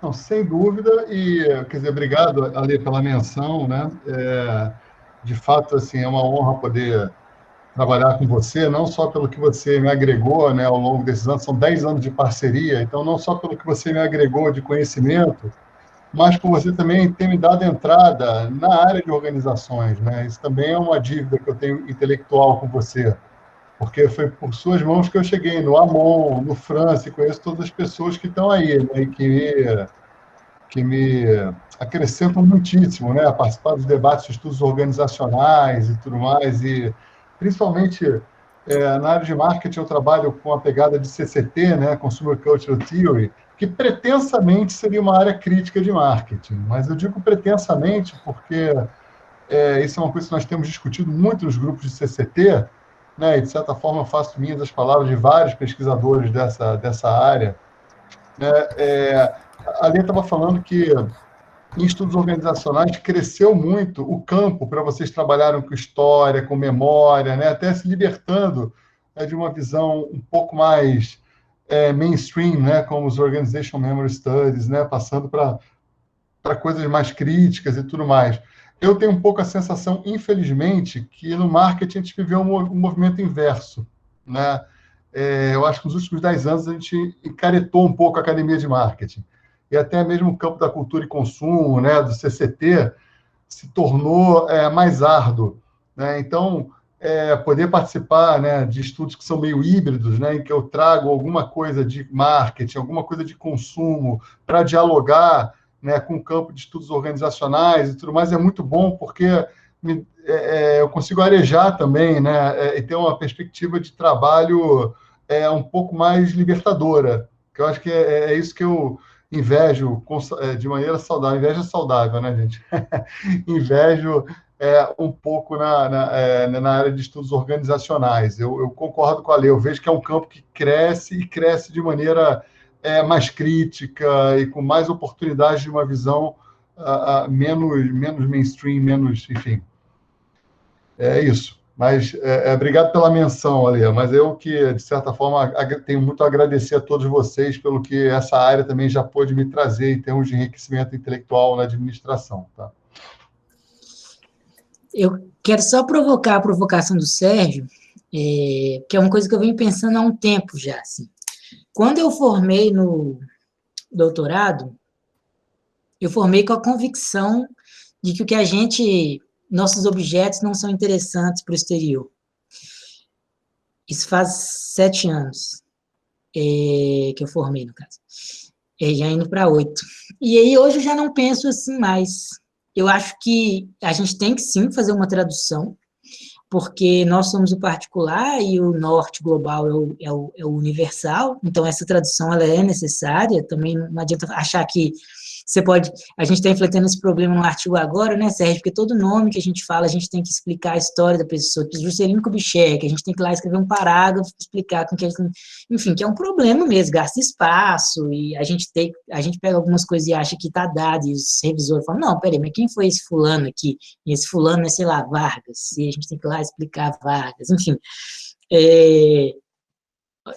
Não, sem dúvida, e, quer dizer, obrigado, Ale, pela menção, né? De fato, assim, é uma honra poder trabalhar com você, não só pelo que você me agregou, né, ao longo desses anos, são 10 anos de parceria, então não só pelo que você me agregou de conhecimento, mas por você também ter me dado entrada na área de organizações, né? Isso também é uma dívida que eu tenho intelectual com você, porque foi por suas mãos que eu cheguei no Amon, no France, conheço todas as pessoas que estão aí, né, e que me acrescentam muitíssimo, né, a participar dos debates de estudos organizacionais e tudo mais, e principalmente na área de marketing eu trabalho com a pegada de CCT, né, Consumer Cultural Theory, que pretensamente seria uma área crítica de marketing, mas eu digo pretensamente porque isso é uma coisa que nós temos discutido muito nos grupos de CCT, né, e de certa forma eu faço minhas as palavras de vários pesquisadores dessa área, né. A Lê estava falando que em estudos organizacionais cresceu muito o campo para vocês trabalharem com história, com memória, né, até se libertando de uma visão um pouco mais mainstream, né, como os Organization Memory Studies, né, passando para coisas mais críticas e tudo mais. Eu tenho um pouco a sensação, infelizmente, que no marketing a gente viveu um movimento inverso, né? Eu acho que nos últimos 10 anos a gente encaretou um pouco a academia de marketing. E até mesmo o campo da cultura e consumo, né, do CCT, se tornou mais árduo, né? Então, poder participar, né, de estudos que são meio híbridos, né, em que eu trago alguma coisa de marketing, alguma coisa de consumo, para dialogar, né, com o campo de estudos organizacionais e tudo mais, é muito bom, porque eu consigo arejar também, né, e ter uma perspectiva de trabalho um pouco mais libertadora, que eu acho que é isso que eu invejo de maneira saudável. Inveja saudável, né, gente? Invejo um pouco na área de estudos organizacionais. Eu concordo com a Lê, eu vejo que é um campo que cresce e cresce de maneira mais crítica e com mais oportunidades de uma visão menos mainstream, menos, enfim. É isso. Mas obrigado pela menção, Ale, mas eu que, de certa forma, tenho muito a agradecer a todos vocês pelo que essa área também já pôde me trazer em termos de enriquecimento intelectual na administração. Tá? Eu quero só provocar a provocação do Sérgio, que é uma coisa que eu venho pensando há um tempo já. Assim. Quando eu formei no doutorado, eu formei com a convicção de que o que nossos objetos não são interessantes para o exterior. Isso faz 7 anos que eu formei, no caso. Já indo para 8. E aí, hoje, eu já não penso assim mais. Eu acho que a gente tem que, sim, fazer uma tradução, porque nós somos o particular e o norte global é o universal, então essa tradução ela é necessária, também não adianta achar que a gente está enfrentando esse problema no artigo agora, né, Sérgio, porque todo nome que a gente fala, a gente tem que explicar a história da pessoa, Juscelino Kubitschek, a gente tem que ir lá escrever um parágrafo, explicar com que enfim, que é um problema mesmo, gasta espaço, e a gente pega algumas coisas e acha que está dado, e os revisores falam, não, peraí, mas quem foi esse fulano aqui? E esse fulano é, sei lá, Vargas, e a gente tem que ir lá explicar Vargas, enfim,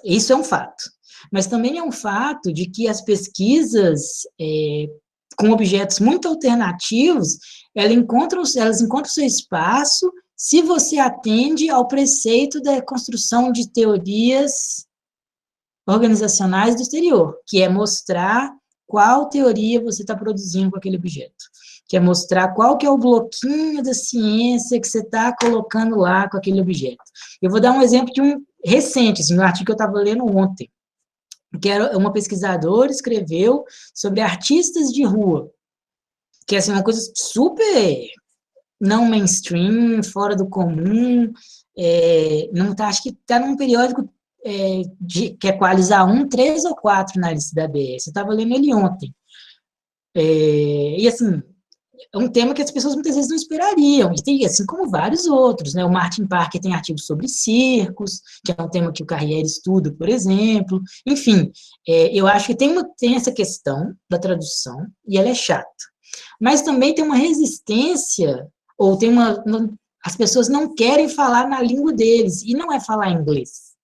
isso é um fato. mas também é um fato de que as pesquisas com objetos muito alternativos, elas encontram seu espaço se você atende ao preceito da construção de teorias organizacionais do exterior, que é mostrar qual teoria você está produzindo com aquele objeto, que é mostrar qual que é o bloquinho da ciência que você está colocando lá com aquele objeto. Eu vou dar um exemplo de um recente, assim, um artigo que eu estava lendo ontem, que era uma pesquisadora escreveu sobre artistas de rua, que é assim, uma coisa super não mainstream, fora do comum, não tá, acho que está num periódico que é Qualis A1, 3 ou 4 na lista da BS. Eu estava lendo ele ontem. E, assim, é um tema que as pessoas muitas vezes não esperariam, e tem, assim como vários outros, né? O Martin Parker tem artigos sobre circos, que é um tema que o Carrière estuda, por exemplo. Enfim, eu acho que tem essa questão da tradução, e ela é chata. Mas também tem uma resistência, ou as pessoas não querem falar na língua deles, e não é falar inglês.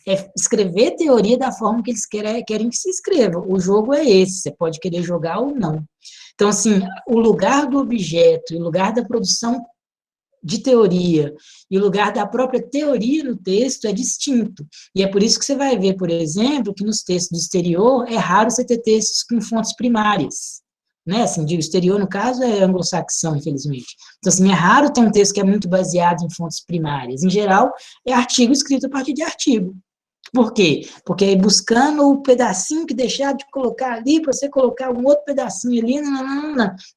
É escrever teoria da forma que eles querem que se escreva. O jogo é esse, você pode querer jogar ou não. Então, assim, o lugar do objeto, o lugar da produção de teoria e o lugar da própria teoria no texto é distinto. E é por isso que você vai ver, por exemplo, que nos textos do exterior é raro você ter textos com fontes primárias. Né? Assim, digo, exterior, no caso, é anglo-saxão, infelizmente. Então, assim, é raro ter um texto que é muito baseado em fontes primárias. Em geral, é artigo escrito a partir de artigo. Por quê? Porque aí buscando o pedacinho que deixar de colocar ali, para você colocar um outro pedacinho ali,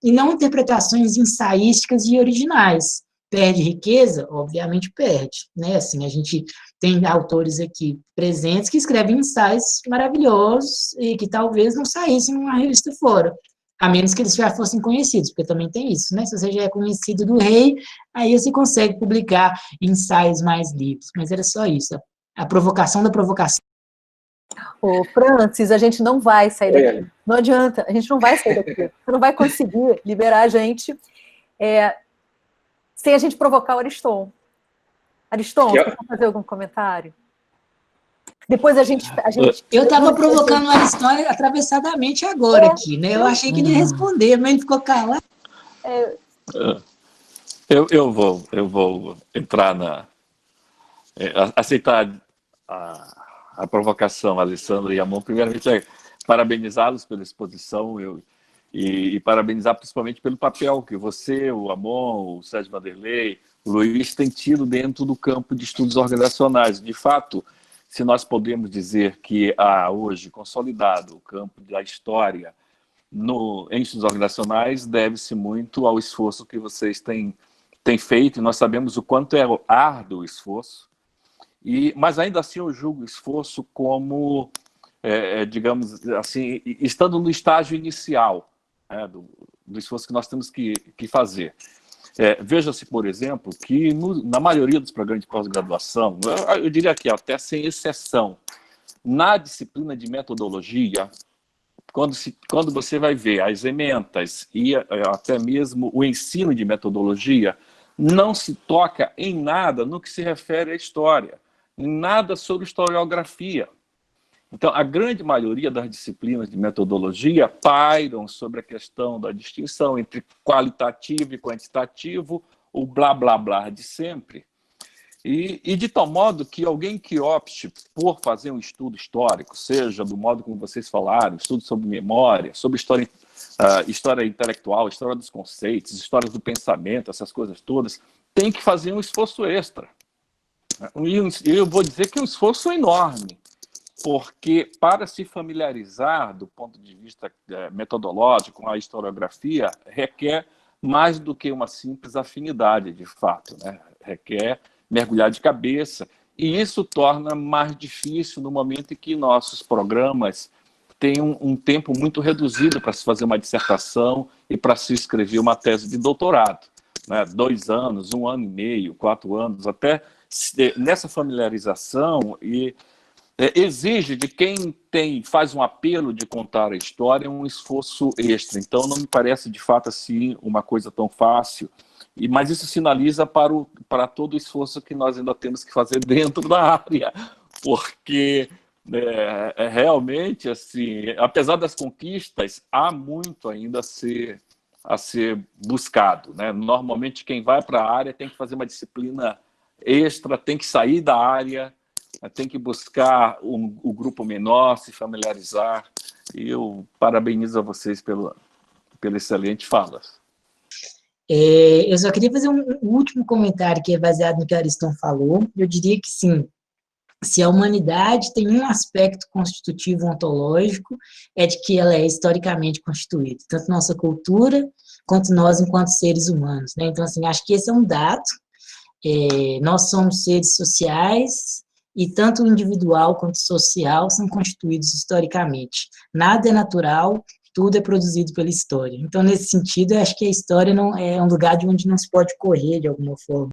e não interpretações ensaísticas e originais. Perde riqueza? Obviamente perde. Né? Assim, a gente tem autores aqui presentes que escrevem ensaios maravilhosos e que talvez não saíssem numa revista fora, a menos que eles já fossem conhecidos, porque também tem isso, né? Se você já é conhecido do rei, aí você consegue publicar ensaios mais livres, mas era só isso, a provocação da provocação. Ô, Francis, a gente não vai sair daqui. Não adianta, a gente não vai sair daqui. Você não vai conseguir liberar a gente sem a gente provocar o Ariston. Ariston, você quer fazer algum comentário? Depois a gente eu estava provocando o Ariston atravessadamente agora aqui, né? Eu achei que ele ia responder, mas ele ficou calado. Eu vou entrar aceitar a provocação, Alessandra e Amon. Primeiramente, parabenizá-los pela exposição e parabenizar principalmente pelo papel que você, o Amon, o Sérgio Vanderlei, o Luiz têm tido dentro do campo de estudos organizacionais. De fato, se nós podemos dizer que há hoje consolidado o campo da história em estudos organizacionais, deve-se muito ao esforço que vocês têm feito, e nós sabemos o quanto é árduo o esforço. Mas ainda assim eu julgo o esforço como, digamos assim, estando no estágio inicial, né, do esforço que nós temos que fazer. Veja-se, por exemplo, que na maioria dos programas de pós-graduação, eu diria que até sem exceção, na disciplina de metodologia, quando você vai ver as ementas e até mesmo o ensino de metodologia, não se toca em nada no que se refere à história, em nada sobre historiografia. Então, a grande maioria das disciplinas de metodologia pairam sobre a questão da distinção entre qualitativo e quantitativo, o blá, blá, blá de sempre. E de tal modo que alguém que opte por fazer um estudo histórico, seja do modo como vocês falaram, estudo sobre memória, sobre história intelectual, história dos conceitos, história do pensamento, essas coisas todas, tem que fazer um esforço extra. E eu vou dizer que é um esforço enorme, porque para se familiarizar do ponto de vista metodológico com a historiografia, requer mais do que uma simples afinidade, de fato, né? Requer mergulhar de cabeça, e isso torna mais difícil no momento em que nossos programas têm um tempo muito reduzido para se fazer uma dissertação e para se escrever uma tese de doutorado, né? 2 anos, 1 ano e meio, 4 anos, até nessa familiarização exige de quem faz um apelo de contar a história um esforço extra. Então, não me parece, de fato, assim, uma coisa tão fácil. Mas isso sinaliza para todo o esforço que nós ainda temos que fazer dentro da área, porque realmente, assim, apesar das conquistas, há muito ainda a ser buscado, né? Normalmente, quem vai para a área tem que fazer uma disciplina extra, tem que sair da área, tem que buscar o grupo menor, se familiarizar. E eu parabenizo a vocês pela excelente fala. Eu só queria fazer um último comentário que é baseado no que a Ariston falou. Eu diria que sim, se a humanidade tem um aspecto constitutivo ontológico, é de que ela é historicamente constituída, tanto nossa cultura quanto nós enquanto seres humanos, né? Então, assim, acho que esse é um dado. Nós somos seres sociais e tanto o individual quanto o social são constituídos historicamente. Nada é natural, tudo é produzido pela história. Então, nesse sentido, eu acho que a história não é um lugar de onde não se pode correr de alguma forma.